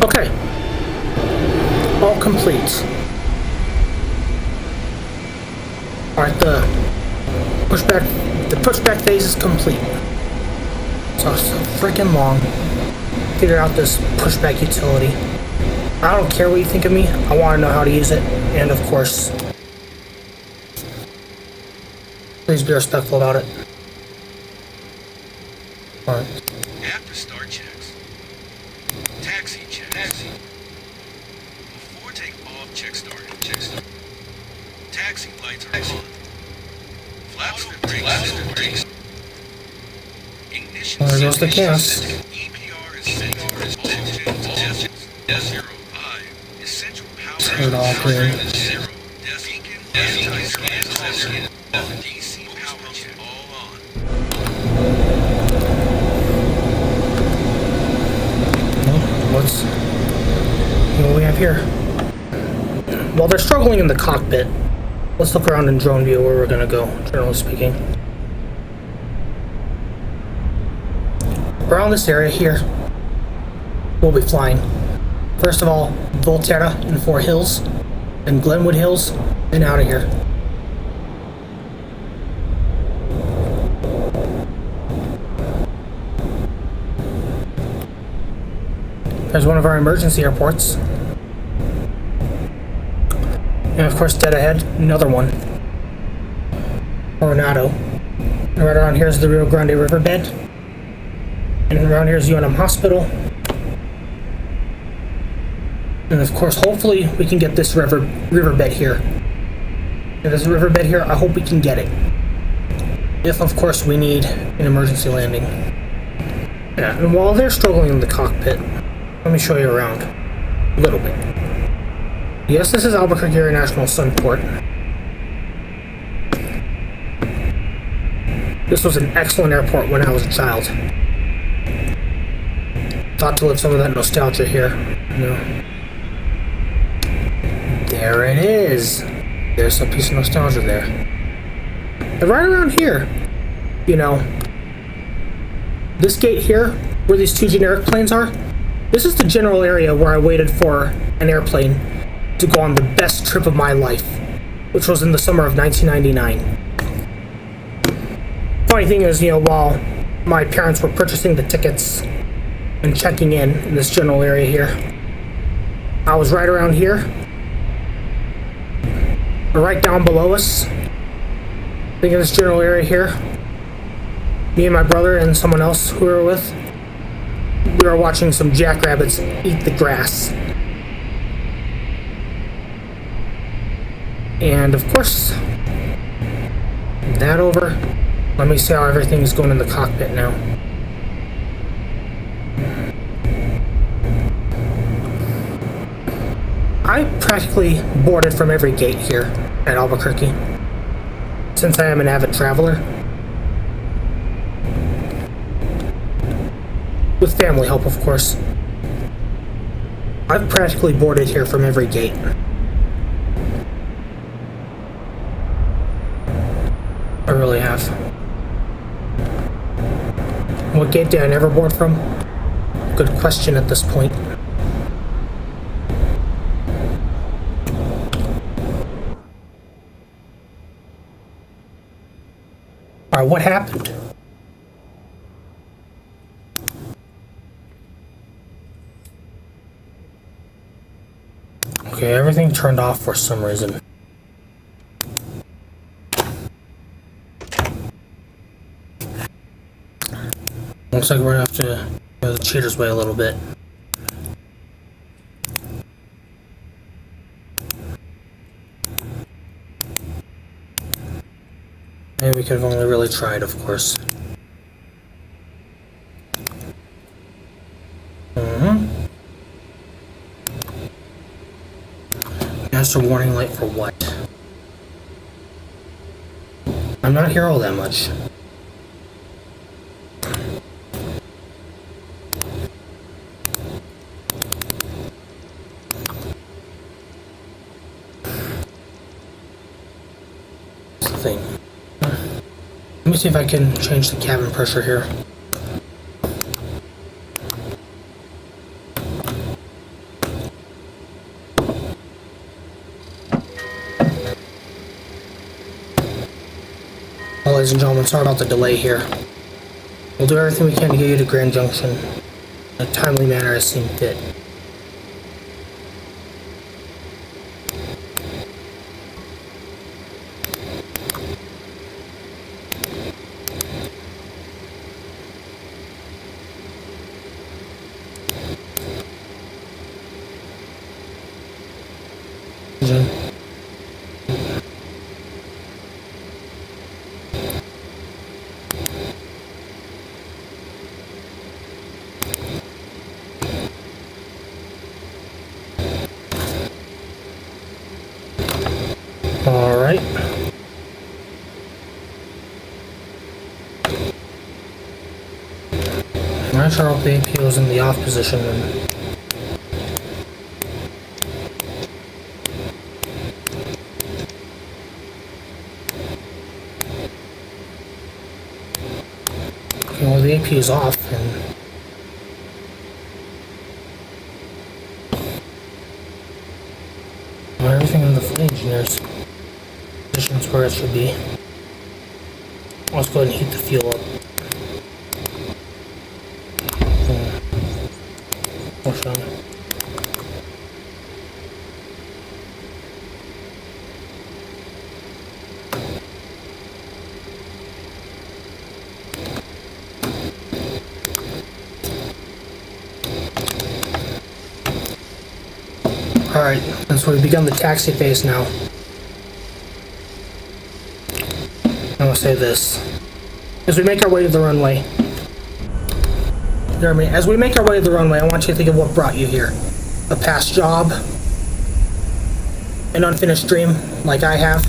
S1: Okay. All complete. Alright, the pushback phase is complete. So freaking long. Figure out this pushback utility. I don't care what you think of me. I want to know how to use it. And of course, please be respectful about it. Alright.
S6: After start checks. Taxi checks. Before takeoff, check start. Taxi lights are on. Flaps and brakes. Ignition
S1: There goes the gas.
S6: EPR is set. Oxygen 05. Essential power.
S1: Turn it off, green.
S6: 0. Beacon anti-scan. DC power check all on.
S1: What do we have here? While they're struggling in the cockpit, let's look around in drone view where we're gonna go, generally speaking. Around this area here, we'll be flying. First of all, Volterra and Four Hills, and Glenwood Hills, and out of here. There's one of our emergency airports. And of course, dead ahead, another one. Coronado. And right around here is the Rio Grande riverbed. And around here is UNM Hospital. And of course, hopefully we can get this riverbed here. If there's a riverbed here, I hope we can get it. If, of course, we need an emergency landing. Yeah, and while they're struggling in the cockpit, let me show you around a little bit. Yes, this is Albuquerque International Sunport. This was an excellent airport when I was a child. Thought to live some of that nostalgia here. No. There it is. There's a piece of nostalgia there. And right around here, you know, this gate here, where these two generic planes are, this is the general area where I waited for an airplane to go on the best trip of my life, which was in the summer of 1999. Funny thing is, you know, while my parents were purchasing the tickets and checking in this general area here, I was right around here, right down below us. I think in this general area here, me and my brother and someone else who we were with, we were watching some jackrabbits eat the grass. And of course, that over. Let me see how everything's going in the cockpit now. I practically boarded from every gate here at Albuquerque, since I am an avid traveler. With family help, of course. I've practically boarded here from every gate. I really have. What gate did I never board from? Good question at this point. Alright, what happened? Okay, everything turned off for some reason. Looks like we're gonna have to go the cheater's way a little bit. And we could have only really tried, of course. Master warning light for what? I'm not here all that much. That's the thing. Let me see if I can change the cabin pressure here. Well, ladies and gentlemen, sorry about the delay here. We'll do everything we can to get you to Grand Junction in a timely manner as seen fit. Alright. I'm not sure if the AP was in the off position then. Okay, well the AP is off and everything in the flight engineer's position's where it should be. Let's go ahead and heat the fuel up. Push on. And so we've begun the taxi phase now. I'm gonna say this. As we make our way to the runway, as we make our way to the runway, I want you to think of what brought you here. A past job, an unfinished dream, like I have,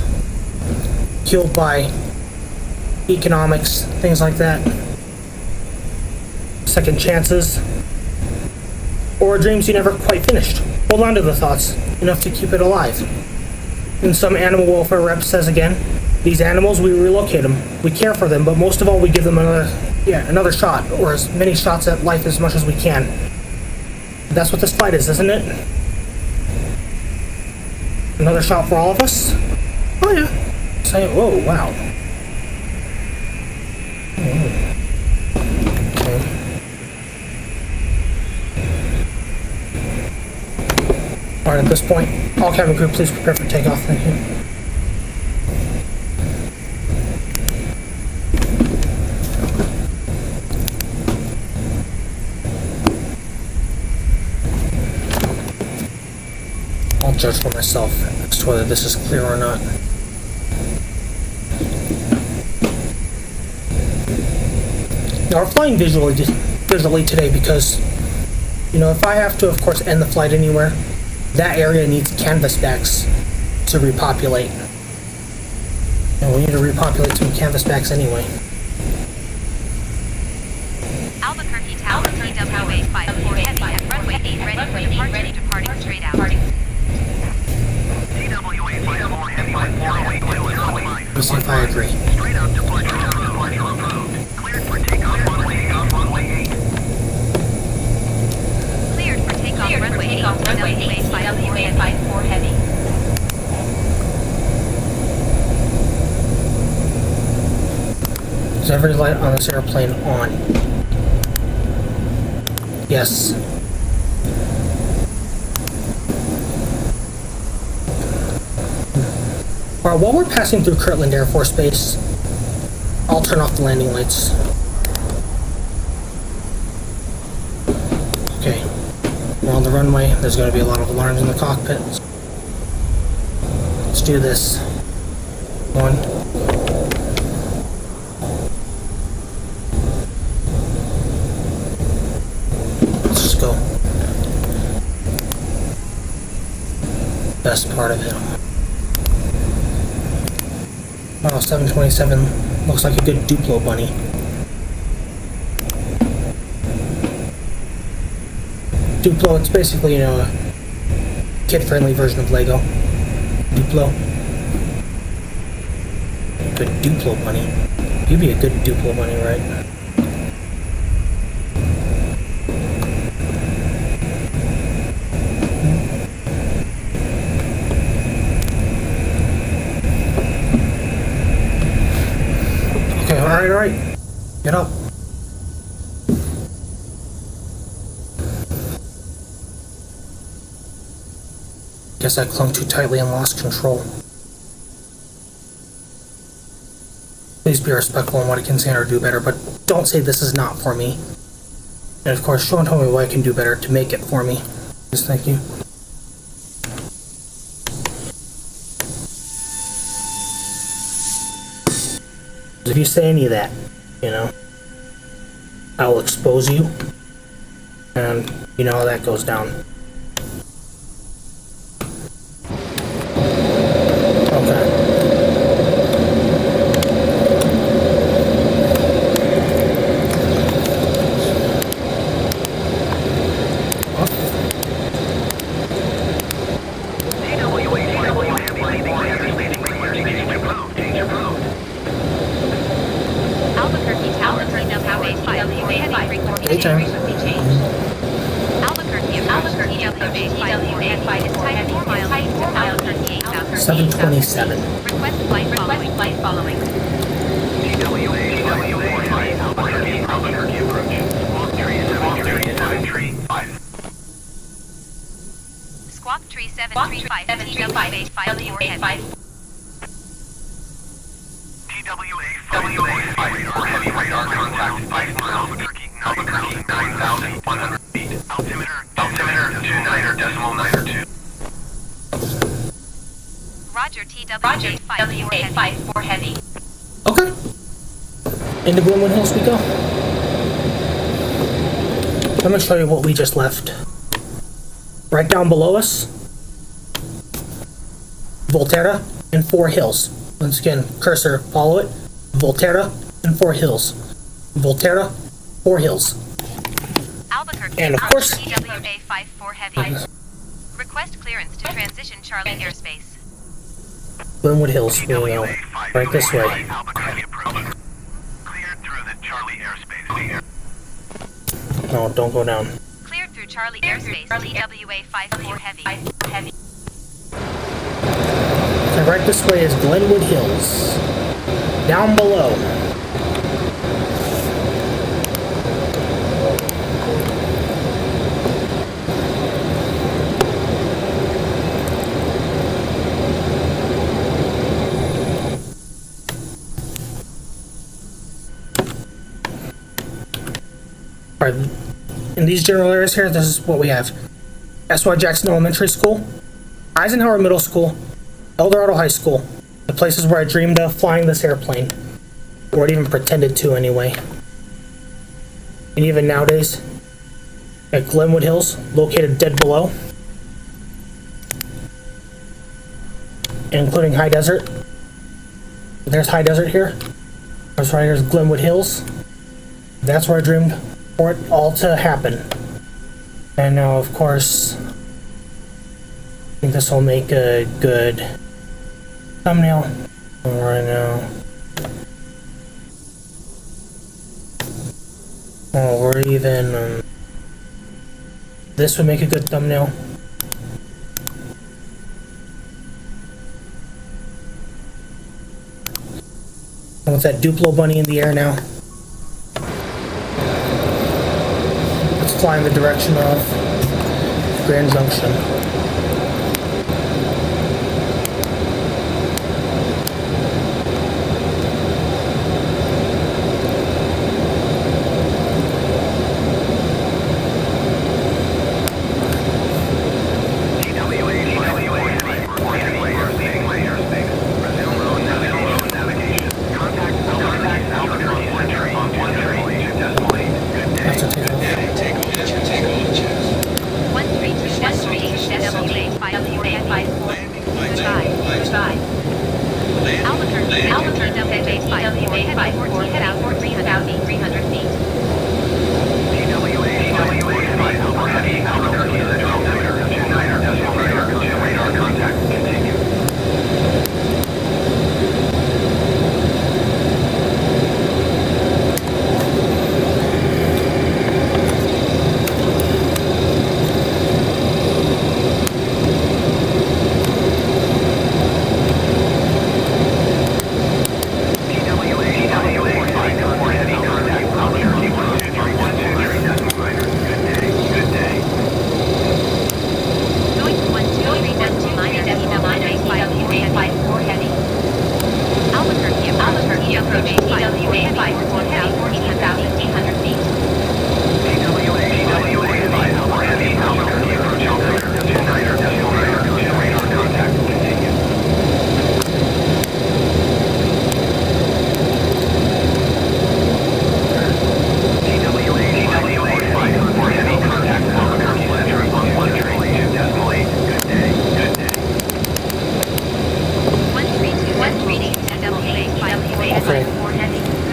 S1: killed by economics, things like that, second chances, or dreams you never quite finished. Hold on to the thoughts, enough to keep it alive. And some animal welfare rep says again, these animals, we relocate them, we care for them, but most of all we give them another shot, or as many shots at life as much as we can. That's what this fight is, isn't it? Another shot for all of us? Oh yeah. Say, whoa, wow. Okay. Alright, at this point, all cabin crew, please prepare for takeoff. Thank you. I'll judge for myself as to whether this is clear or not. Now we're flying visually today because, you know, if I have to, of course, end the flight anywhere, that area needs Canvasbacks to repopulate. And we need to repopulate some Canvasbacks anyway.
S3: Albuquerque Tower, TWA 54 heavy at runway 8 ready for departure, straight out.
S2: TWA 54 heavy at 408
S1: Let's see if I agree.
S2: Straight out departure approved. Cleared for takeoff runway 8.
S3: Cleared for takeoff runway 8, TWA 54 heavy.
S1: Is every light on this airplane on? Yes. Alright, while we're passing through Kirtland Air Force Base, I'll turn off the landing lights. Okay. We're on the runway. There's going to be a lot of alarms in the cockpit. Let's do this. 1. Let's just go. Best part of it. Wow, 727 looks like a good Duplo bunny. Duplo, it's basically, you know, a kid-friendly version of Lego. Duplo. Good Duplo bunny. You'd be a good Duplo bunny, right? Okay, alright. Get up. Guess I clung too tightly and lost control. Please be respectful in what I can say or do better, but don't say this is not for me. And of course, show and tell me what I can do better to make it for me. Just thank you. If you say any of that, you know, I will expose you, and you know how that goes down. Okay.
S3: Albuquerque Tower, TWA 54 heavy frequency change. Albuquerque, TWA 54 is type 4 miles east of Albuquerque 8000.
S1: 727.
S3: Request flight following.
S2: Albuquerque approach. Squawk tree 735.
S3: Squawk tree 735, TWA 54 heavy.
S2: TWA 54 heavy radar contact 5 miles Albuquerque 9,100 feet. Altimeter 29.92.
S3: Roger, TWA 54 heavy.
S1: Okay. Into Glenwood Hills we go. I'm gonna show you what we just left. Right down below us, Volterra and 4 hills. Once again, cursor, follow it. Volterra and 4 hills. Volterra, 4 hills.
S3: Albuquerque,
S1: And of course,
S3: TWA 54 heavy. Request clearance to transition Charlie airspace.
S1: Glenwood Hills, we go. Right this way.
S2: Albuquerque approach. Cleared through the Charlie airspace.
S1: No, don't go down.
S3: Cleared through Charlie airspace, TWA 54 heavy.
S1: So right this way is Glenwood Hills. Down below. Alright, in these general areas here, this is what we have. S.Y. Jackson Elementary School, Eisenhower Middle School, Eldorado High School, the places where I dreamed of flying this airplane, or it even pretended to anyway. And even nowadays, at Glenwood Hills, located dead below, including High Desert. There's High Desert here. That's right, here's Glenwood Hills. That's where I dreamed for it all to happen. And now, of course, I think this will make a good thumbnail right now. Or even this would make a good thumbnail. And with that Duplo bunny in the air now, let's fly in the direction of Grand Junction.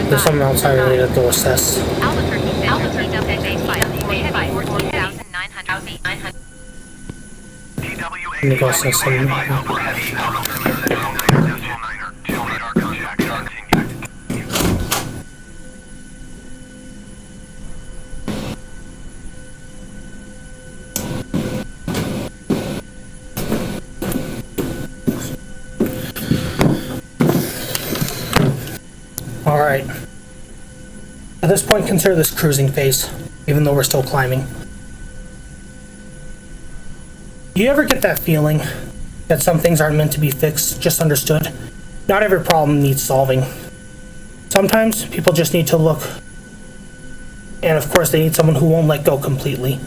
S1: There's something else I really need to go assess. Let me go assess something. Alright. At this point, consider this cruising phase, even though we're still climbing. Do you ever get that feeling that some things aren't meant to be fixed, just understood? Not every problem needs solving. Sometimes people just need to look, and of course they need someone who won't let go completely.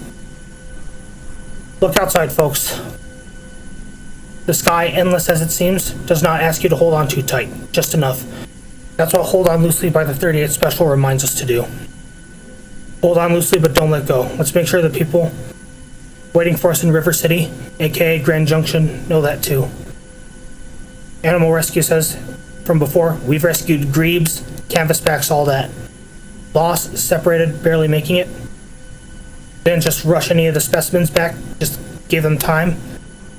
S1: Look outside, folks. The sky, endless as it seems, does not ask you to hold on too tight, just enough. That's what Hold On Loosely by the 38th Special reminds us to do. Hold on loosely, but don't let go. Let's make sure the people waiting for us in River City, aka Grand Junction, know that too. Animal Rescue says, from before, we've rescued Grebes, Canvasbacks, all that. Lost, separated, barely making it. Didn't just rush any of the specimens back, just gave them time,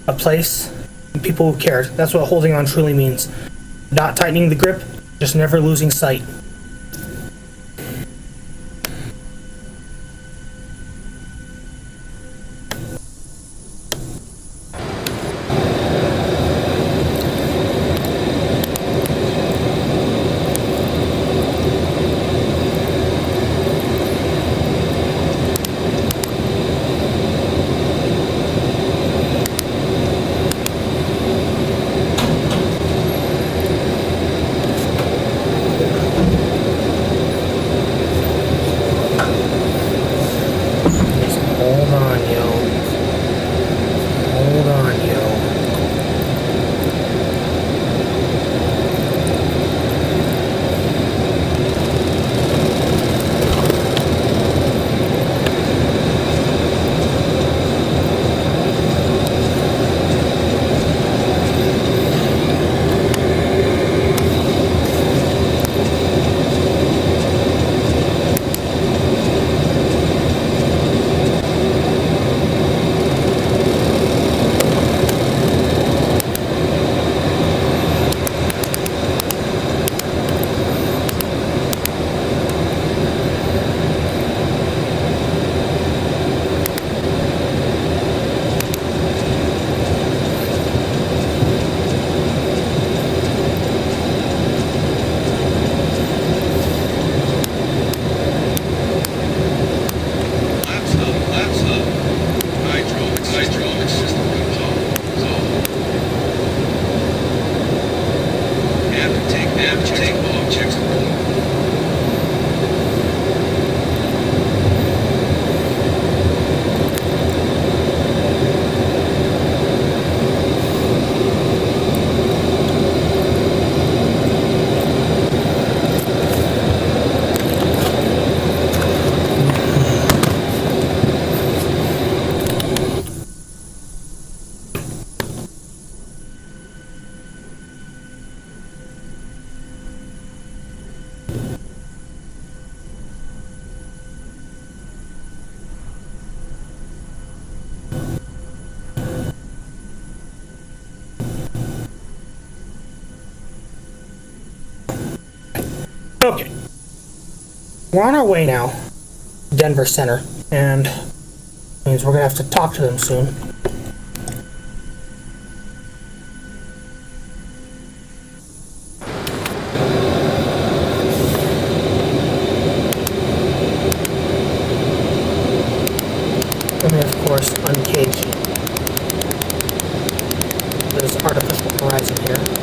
S1: a place, and people who cared. That's what holding on truly means. Not tightening the grip, just never losing sight. Okay. We're on our way now, Denver Center, and means we're gonna have to talk to them soon. Let me, of course, uncage this artificial horizon here.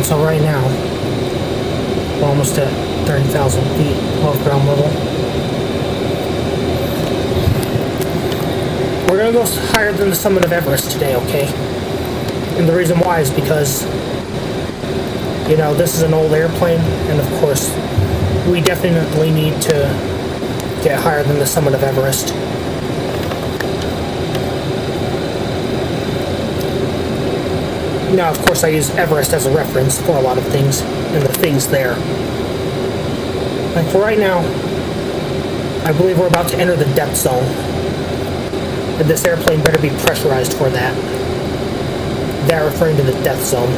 S1: So right now, we're almost at 30,000 feet above ground level. We're gonna go higher than the summit of Everest today, okay? And the reason why is because, you know, this is an old airplane, and of course, we definitely need to get higher than the summit of Everest. Now, of course, I use Everest as a reference for a lot of things, and the things there. Like, for right now, I believe we're about to enter the depth zone. And this airplane better be pressurized for that. That referring to the death zone.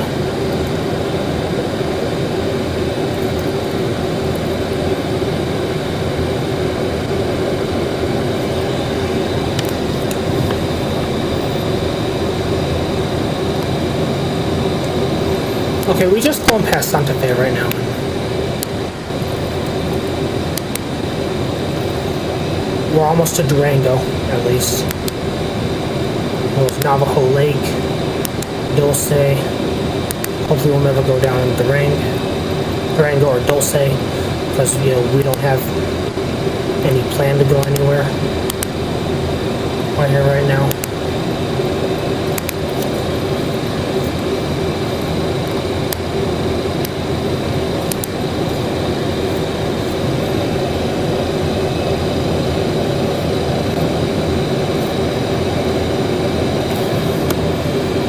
S1: Okay, we just flown past Santa Fe right now. We're almost to Durango, at least. With Navajo Lake, Dulce, Hopefully we'll never go down Durango or Dulce, because we don't have any plan to go anywhere right here right now.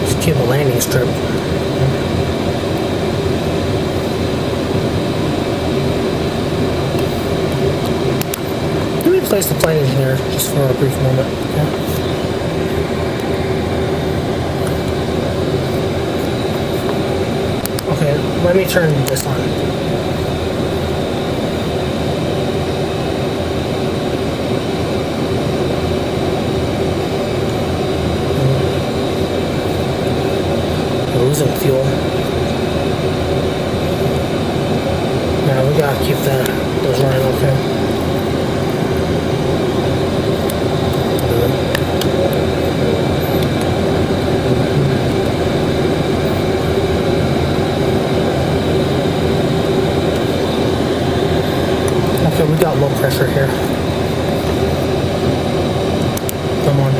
S1: Just keep a landing strip. Place the plane in here just for a brief moment. Okay, let me turn this on. We're losing fuel. Now we gotta keep those running okay. Okay, we got low pressure here. Come on.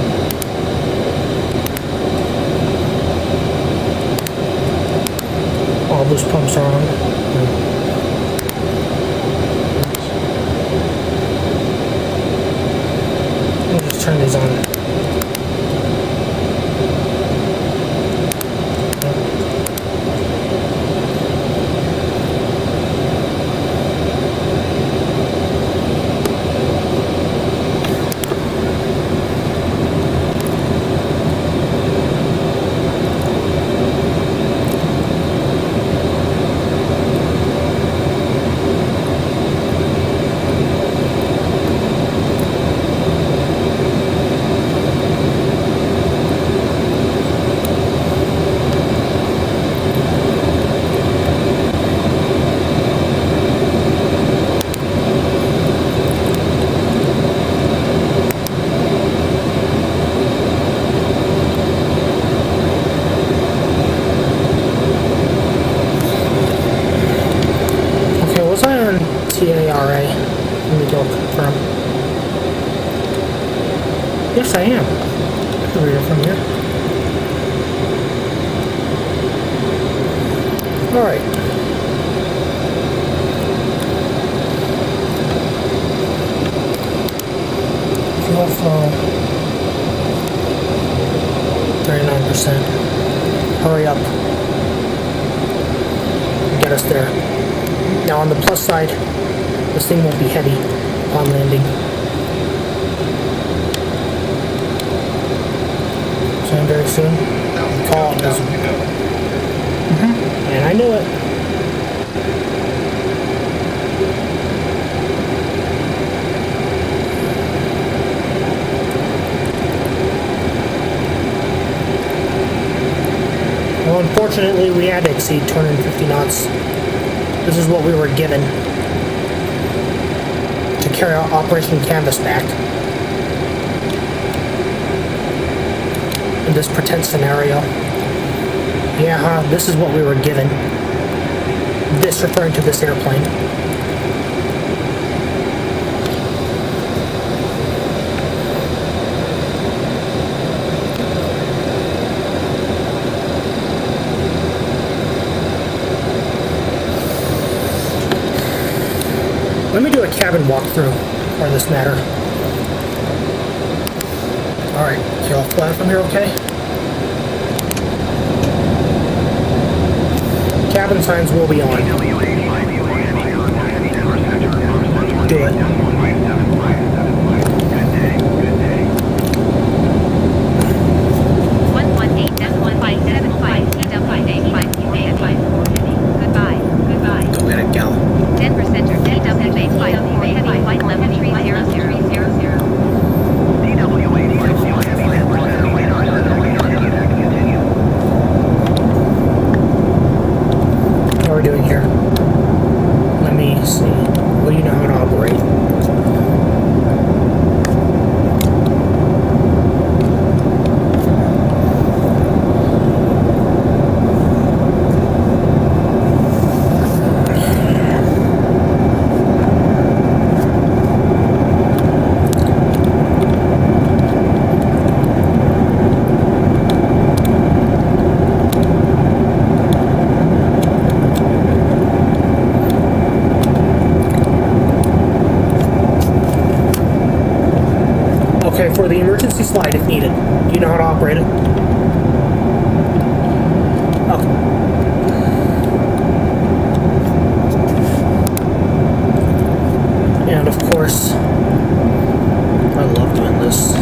S1: All those pumps are on. We'll just turn these on. TARA. Let me go confirm. Yes, I am. I can read it from here. Alright. Fuel flow. 39%. Hurry up. Get us there. Now on the plus side, this thing won't be heavy upon landing. So very soon. Call it as and I knew it. Well, unfortunately, we had to exceed 250 knots. This is what we were given to carry out Operation Canvasback in this pretend scenario. Yeah, this is what we were given. This referring to this airplane. Let me do a cabin walkthrough for this matter. Alright, so I'll fly from here, okay? Cabin signs will be on. Do it.
S3: Goodbye.
S1: Go get it, gal.
S3: 10% or TWA flight level 3000.
S1: How are we doing here? Okay, for the emergency slide if needed. Do you know how to operate it? Okay. And of course, I love doing this.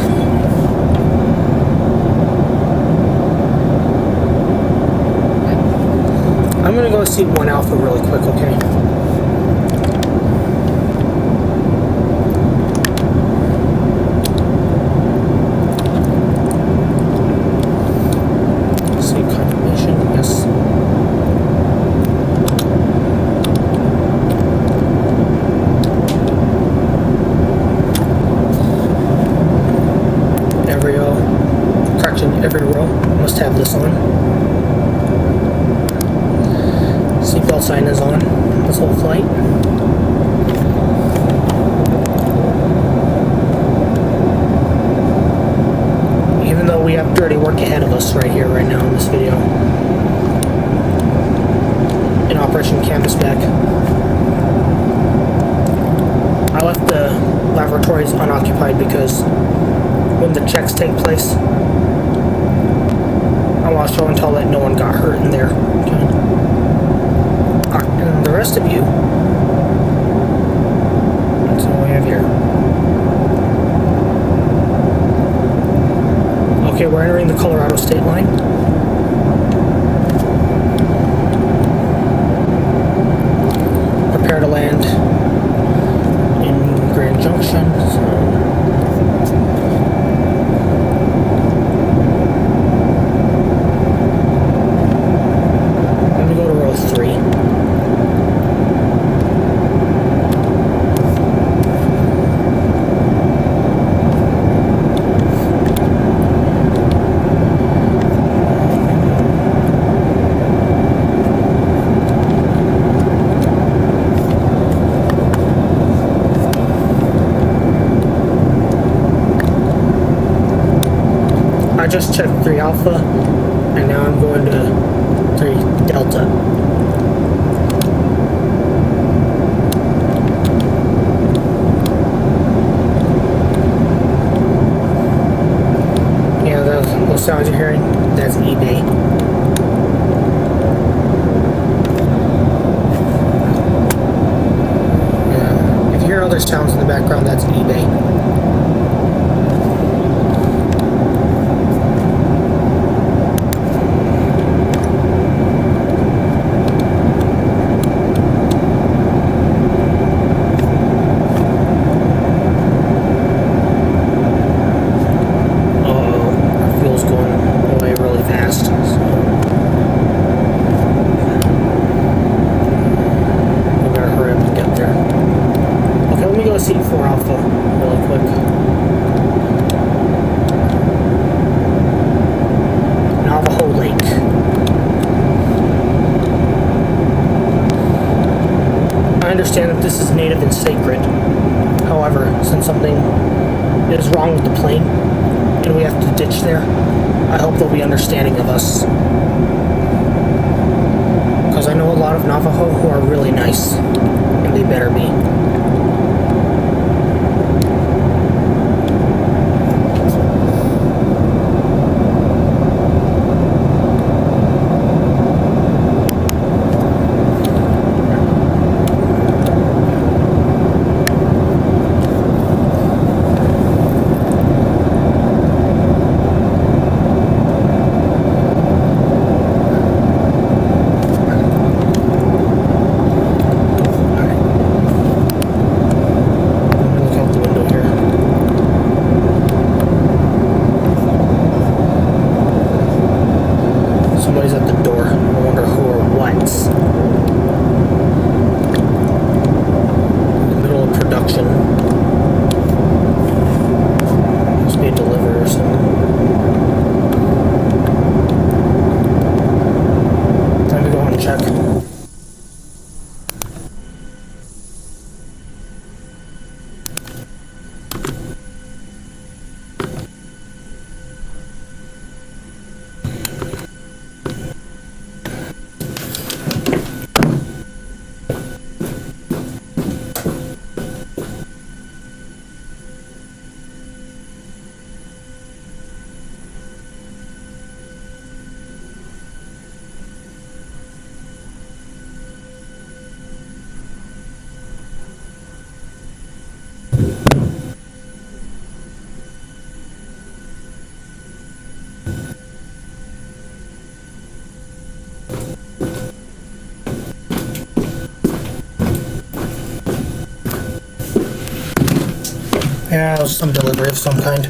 S1: I'm gonna go see 1 Alpha really quick, okay? See confirmation, yes. Every row must have this on. Seatbelt sign is on this whole flight. Even though we have dirty work ahead of us right here, right now in this video. In Operation Canvasback. I left the laboratories unoccupied because when the checks take place, I want to show and tell that no one got hurt in there. Okay. And the rest of you, that's all we have here. Okay, we're entering the Colorado state line. Prepare to land in Grand Junction. Go to row 3. I just checked 3 Alpha, and now I'm going to 3 Delta. Yeah, those sounds you're hearing, that's eBay. Yeah, if you hear other sounds in the background, that's eBay. Seat 4 Alpha really quick. Navajo Lake. I understand that this is native and sacred. However, since something is wrong with the plane and we have to ditch there, I hope they'll be understanding of us. Because I know a lot of Navajo who are really nice, and they better be. Yeah, it was some delivery of some kind.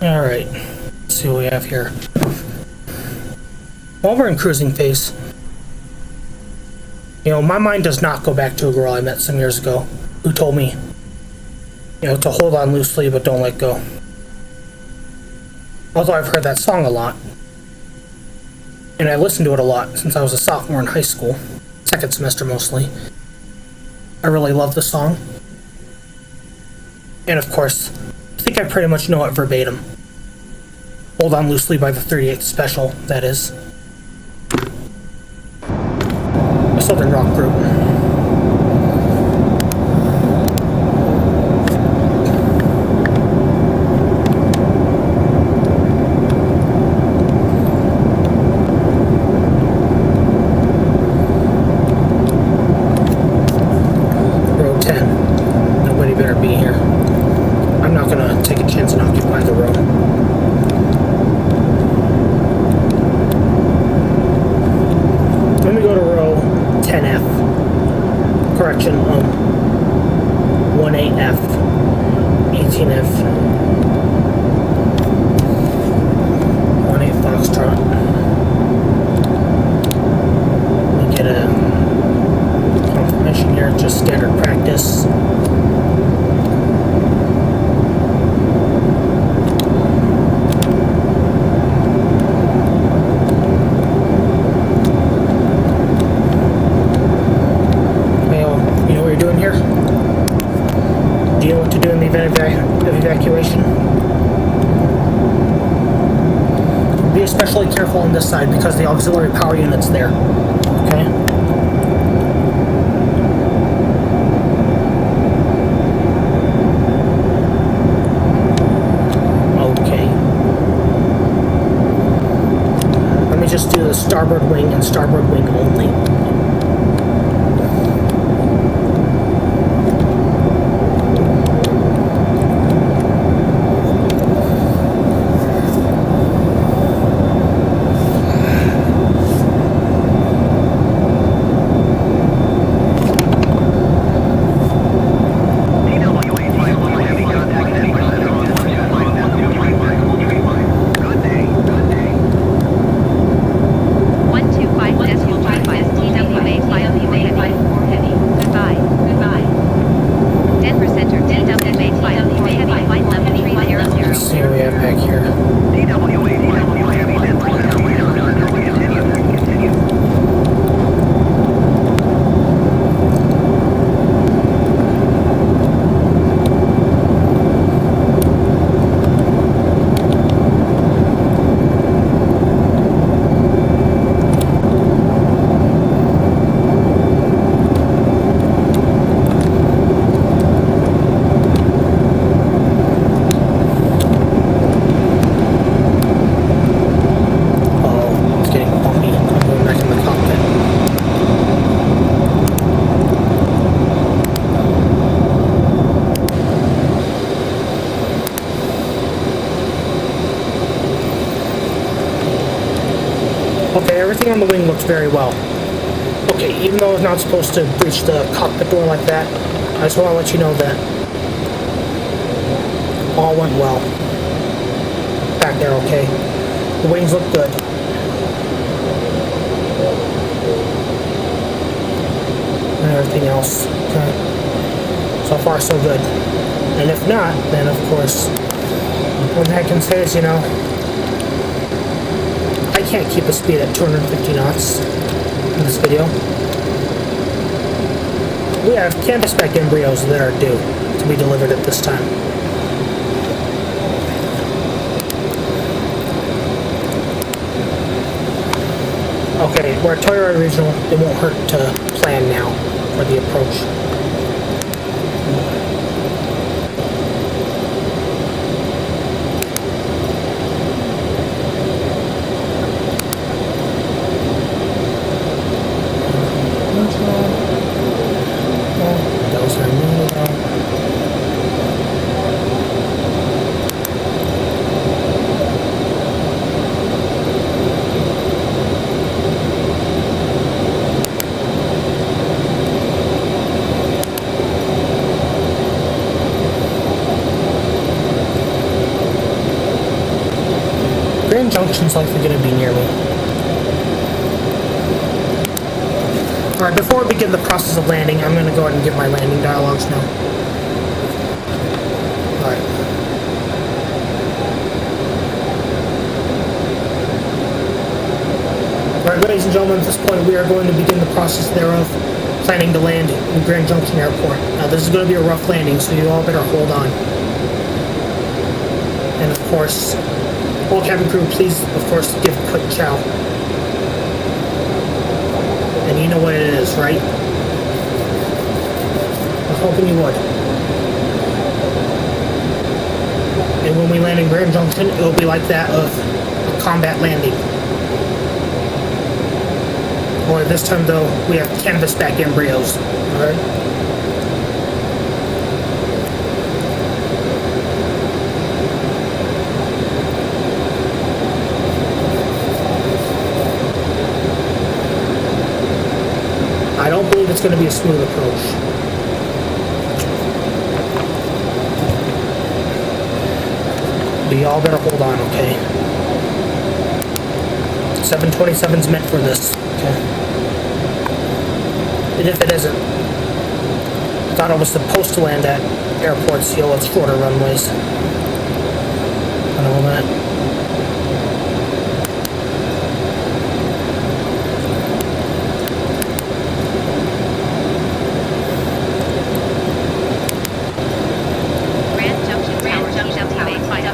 S1: Alright, let's see what we have here. While we're in cruising phase, you know, my mind does not go back to a girl I met some years ago who told me, you know, to hold on loosely but don't let go. Although I've heard that song a lot, and I listened to it a lot since I was a sophomore in high school, second semester mostly. I really love the song. And of course, I think I pretty much know it verbatim. Hold On Loosely by the 38th Special, that is. A southern rock group. Row 10. Nobody better be here. I'm not gonna take a chance and occupy the row. Let me go to row 10F. Correction, 18F, 18F, 18 Foxtrot. We get a confirmation here, just standard practice. Evacuation. Be especially careful on this side because the auxiliary power unit's there. Okay? Okay. Let me just do the starboard wing and starboard wing only. Okay, everything on the wing looks very well. Okay, even though it's not supposed to breach the cockpit door like that, I just want to let you know that all went well. Back there, okay? The wings look good. And everything else, okay? So far, so good. And if not, then of course, what I can say is, you know, I can't keep a speed at 250 knots in this video. We have Canvasback embryos that are due to be delivered at this time. Okay, we're at Toyota Regional. It won't hurt to plan now for the approach. Junction's likely going to be near me. Alright, before we begin the process of landing, I'm going to go ahead and give my landing dialogues now. Alright. Alright, ladies and gentlemen, at this point we are going to begin the process thereof, planning to land in Grand Junction Airport. Now this is going to be a rough landing, so you all better hold on. And of course, all cabin crew, please, of course, give a quick chow. And you know what it is, right? I was hoping you would. And when we land in Grand Junction, it will be like that of a combat landing. Or this time, though, we have Canvasback embryos. Alright? I don't believe it's going to be a smooth approach. But y'all better hold on, okay? 727's meant for this, okay? And if it isn't, I thought I was supposed to land at airports, with shorter runways. And all that.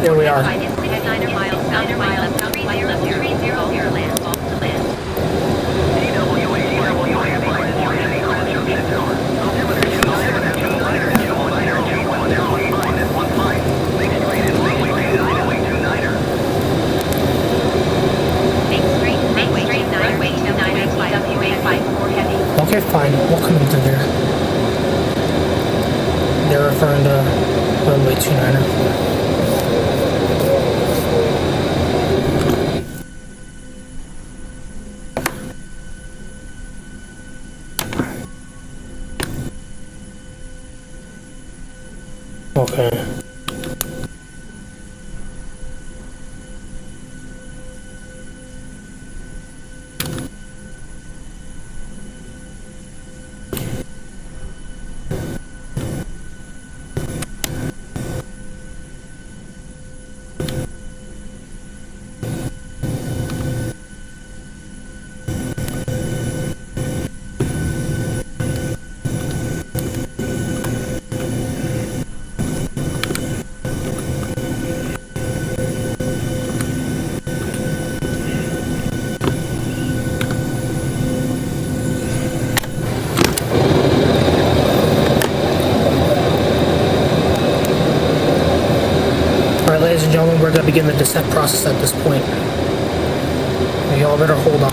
S1: Here we are. Okay, fine. We'll come into there. They're referring to runway 29er. Okay. Ladies and gentlemen, we're going to begin the descent process at this point. Y'all better hold on.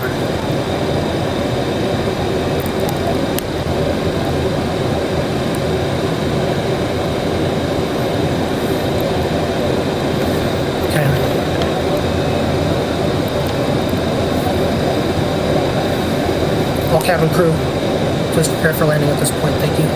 S1: Okay. All cabin crew, please prepare for landing at this point. Thank you.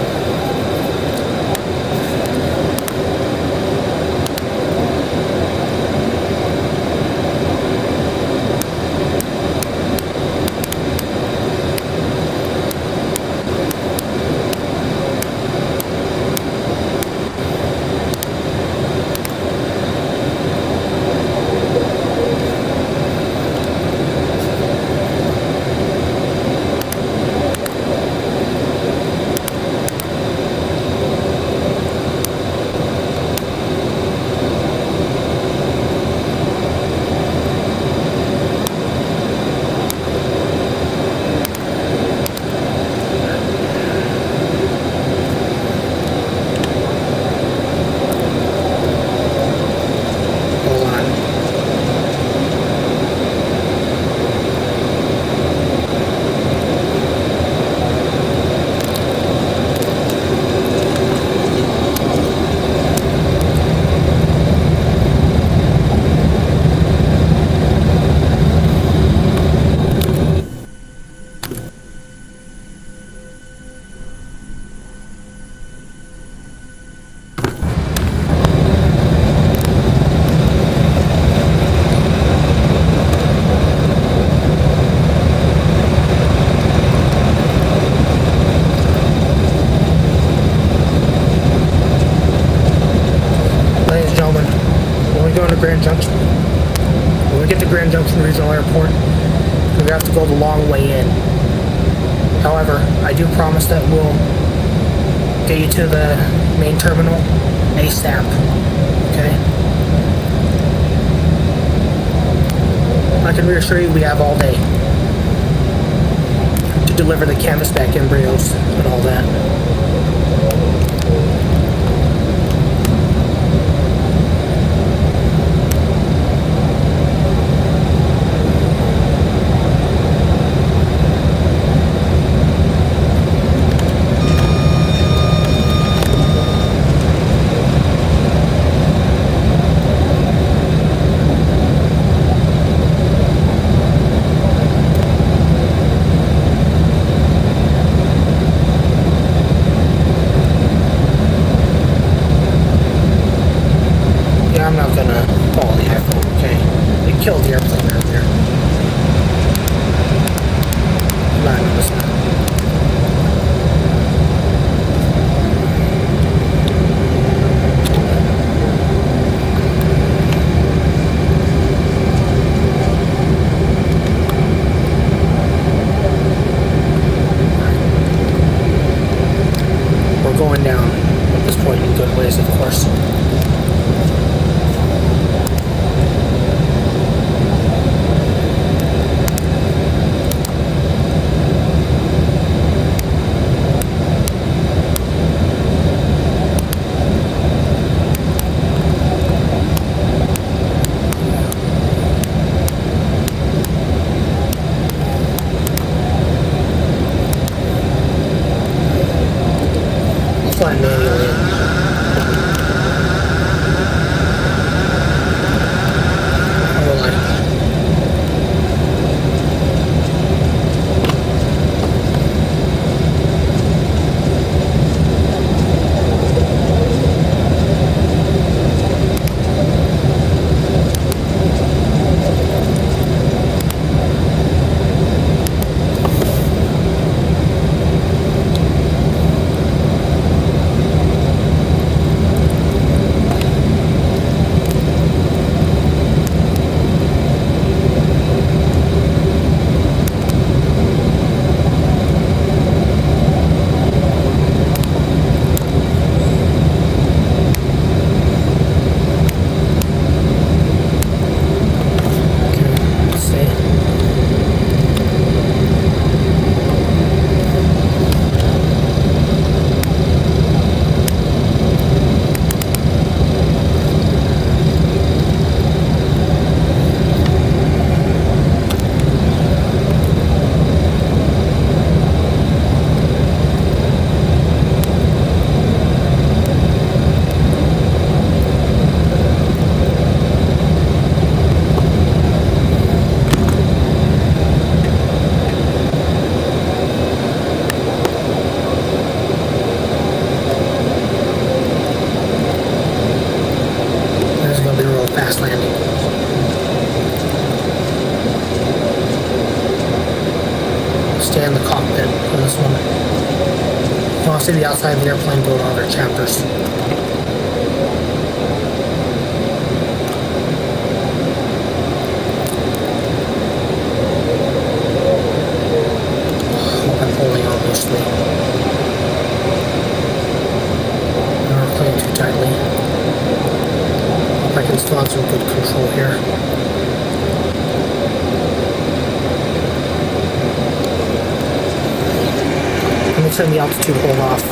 S1: I do promise that we'll get you to the main terminal ASAP. Okay? I can reassure you we have all day to deliver the canvasback embryos and all that. I'm not gonna call the iPhone, okay? They killed the airplane earlier. I'm not gonna listen. We're going down at this point in good ways, of course. Flying manually. Or will I? Fast landing. Stay in the cockpit for this one. You want to see the outside of the airplane go to other chapters. I'm holding on loosely. Not playing too tightly. I can still have some good control here. Let me turn the altitude hold off.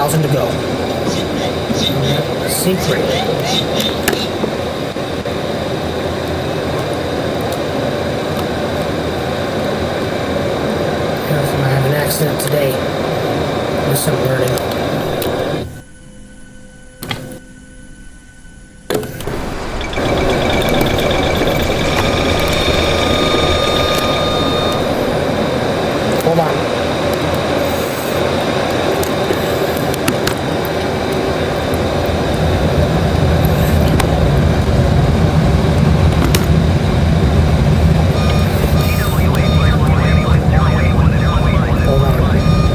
S1: 1,000 to go. Secret. Careful, I have an accident today. There's some learning. Hold on.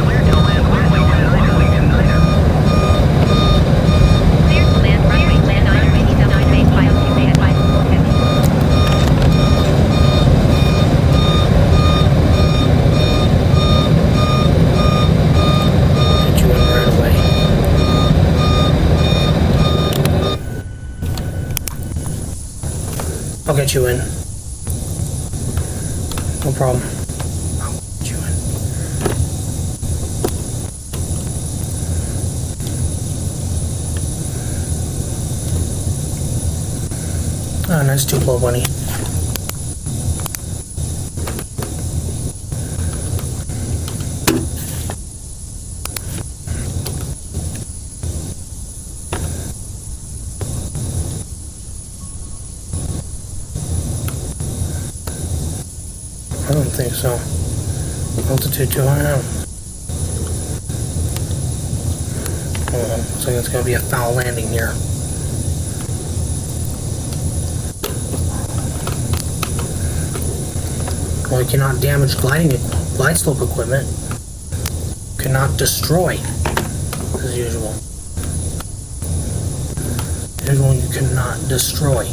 S3: Clear to land runway 29 TW base by TWA 54 heavy.
S1: Get you in right away. I'll get you in. No problem. I'll get you in. Ah, nice Tupelo bunny. I don't think so. Altitude too high now. Hold on. Looks like it's gonna be a foul landing here. Well, you cannot damage glide slope equipment. Cannot destroy, as usual. Usual, you cannot destroy.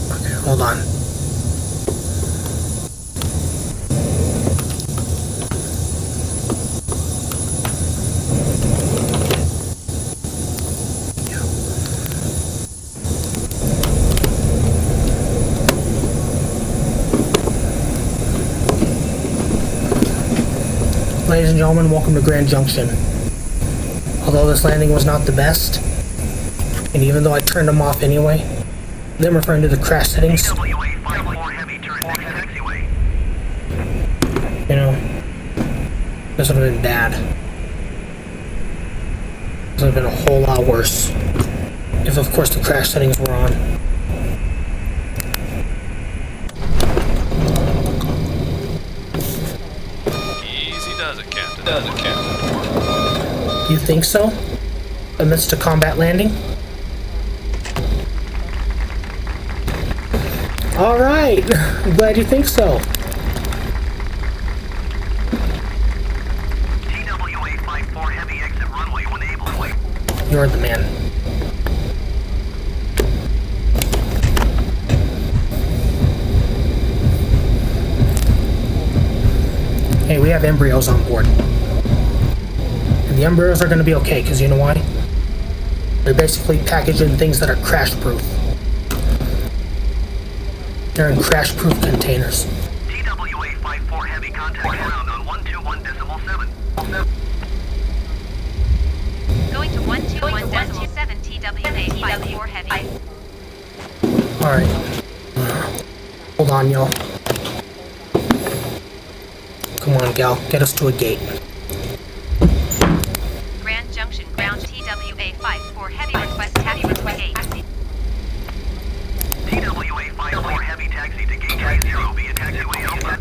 S1: Okay, hold on. Ladies and gentlemen, welcome to Grand Junction. Although this landing was not the best, and even though I turned them off anyway, them referring to the crash settings,
S2: TWA 54 heavy turn next taxiway.
S1: you know, this would have been bad. This would have been a whole lot worse if, of course, the crash settings were on.
S6: Easy does it, Captain.
S1: You think so? Amidst a combat landing? Alright, I'm glad you think so.
S2: TWA 54 heavy exit runway when able.
S1: You're the man. Hey, we have embryos on board. And the embryos are going to be okay, because you know why? They're basically packaged in things that are crash-proof. They're in crash-proof containers.
S2: TWA 54 heavy contact ground on 121.7.
S3: Going to 121.7 TWA 54 heavy.
S1: Alright. Hold on, y'all. Come on, gal. Get us to a gate.
S3: Grand Junction ground TWA 54 heavy request taxi to gate.
S2: TWA 54 heavy taxi to gate 30 via taxiway Alpha.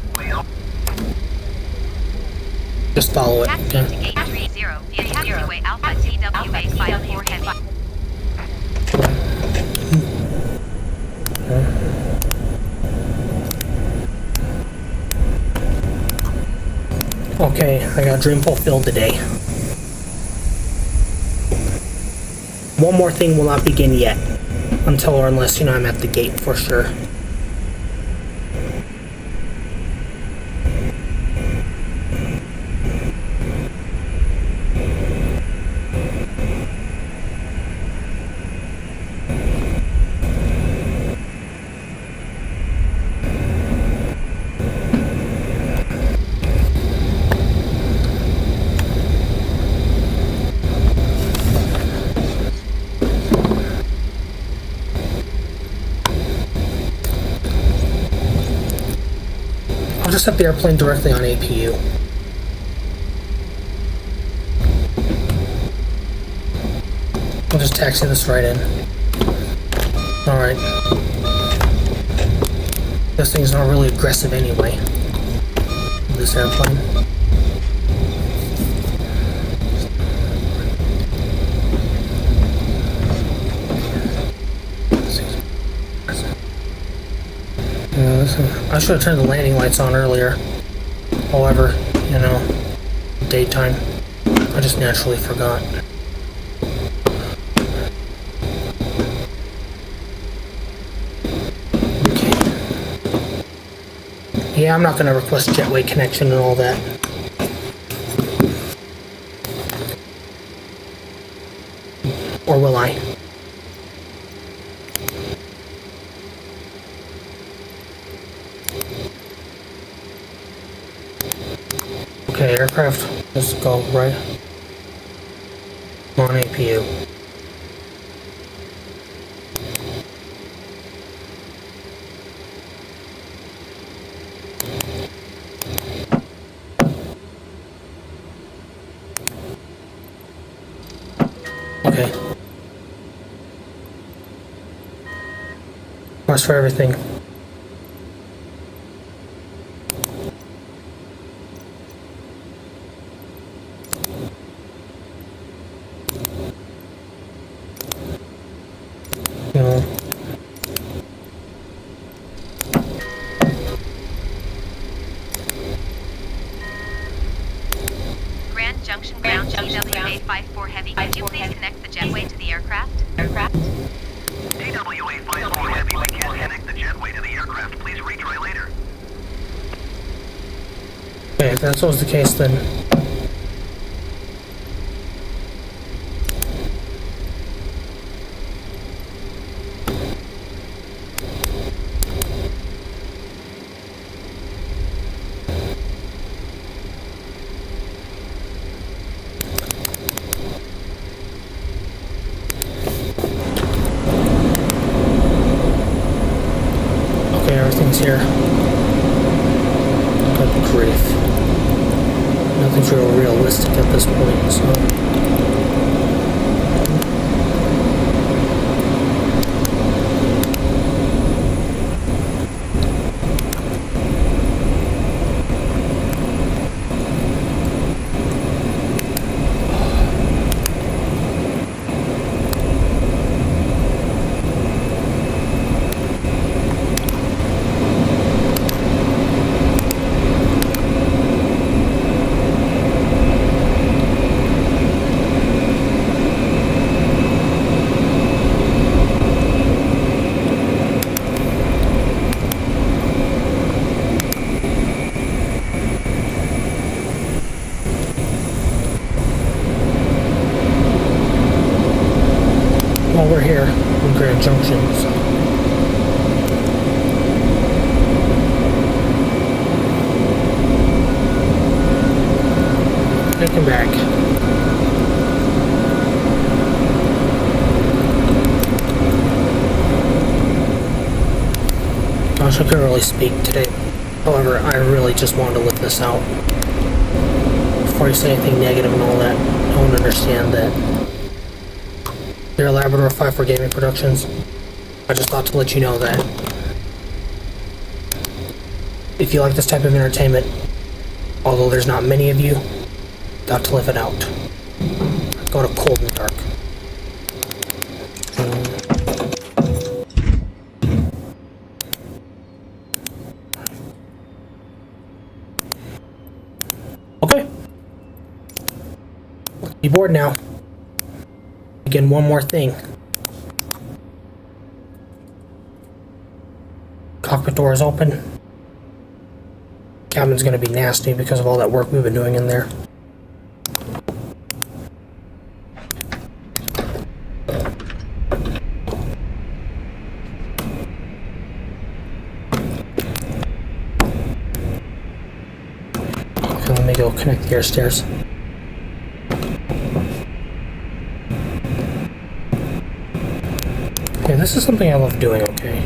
S1: Just follow it,
S3: Taxi to
S1: okay?
S3: gate 30 via taxiway Alpha TWA 54 heavy.
S1: Okay, I got a dream fulfilled today. One more thing will not begin yet. Until or unless, you know, I'm at the gate for sure. just set the airplane directly on APU. I'll just taxi this right in. Alright. This thing's not really aggressive anyway. This airplane. I should have turned the landing lights on earlier. However, you know, daytime. I just naturally forgot. Okay. Yeah, I'm not going to request Jetway connection and all that. Or will I? Okay, aircraft, just go right on APU. Okay. That's for everything.
S3: Grand Junction, TWA 54 Heavy, could you please connect the jetway to the aircraft?
S2: TWA 54 Heavy, we can't connect the jetway to the aircraft. Please retry later.
S1: Okay, if that's always the case, then everything's here. Good grief. Nothing's real realistic at this point, so... Well, we're here in Grand Junction, so... Take him back. Gosh, I couldn't really speak today. However, I really just wanted to let this out. Before you say anything negative and all that, I want to understand that here at Labrador 54 Gaming Productions, I just thought to let you know that if you like this type of entertainment, although there's not many of you, got to live it out. Go to cold and dark. Okay. Be bored now. Again, one more thing. Cockpit door is open. Cabin's gonna be nasty because of all that work we've been doing in there. Okay, let me go connect the air stairs. Okay, this is something I love doing, okay?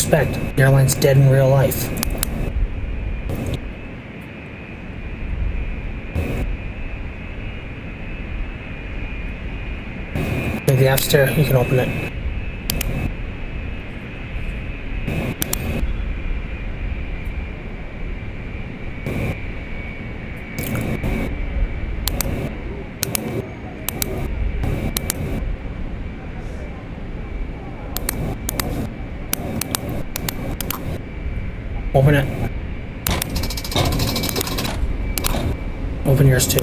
S1: expect? The airline's dead in real life. Okay, the aft stair, you can open it. Open it. Open yours too.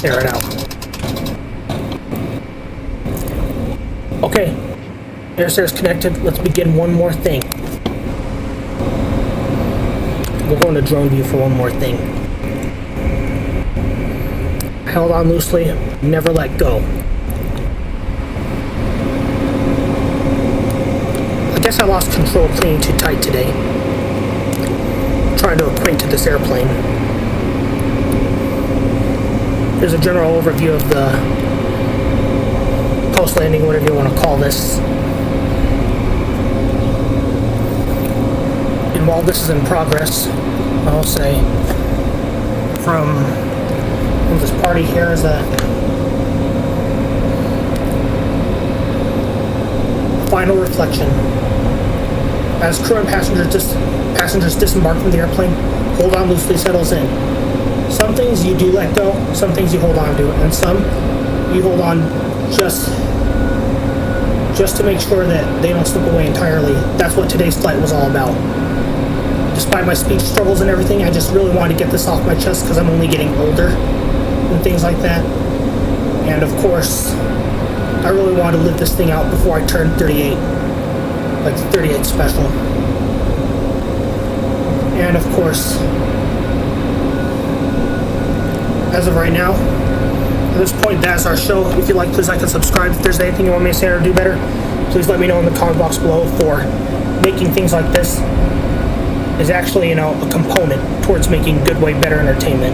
S1: Air it out. Okay. Air stair's connected. Let's begin one more thing. We'll go into drone view for one more thing. Held on loosely. Never let go. I guess I lost control clinging too tight today. Trying to acquaint to this airplane. Here's a general overview of the post-landing, whatever you want to call this. And while this is in progress, I'll say from this party here is a final reflection. As crew and passengers disembark from the airplane, hold on loosely settles in. Some things you do let go, some things you hold on to, and some you hold on just to make sure that they don't slip away entirely. That's what today's flight was all about. Despite my speech struggles and everything, I just really wanted to get this off my chest because I'm only getting older and things like that. And of course, I really wanted to live this thing out before I turned 38. Like the 38 special. And of course, as of right now, at this point, that's our show. If you like, please like and subscribe. If there's anything you want me to say or do better, please let me know in the comment box below. For making things like this is actually, a component towards making good way better entertainment.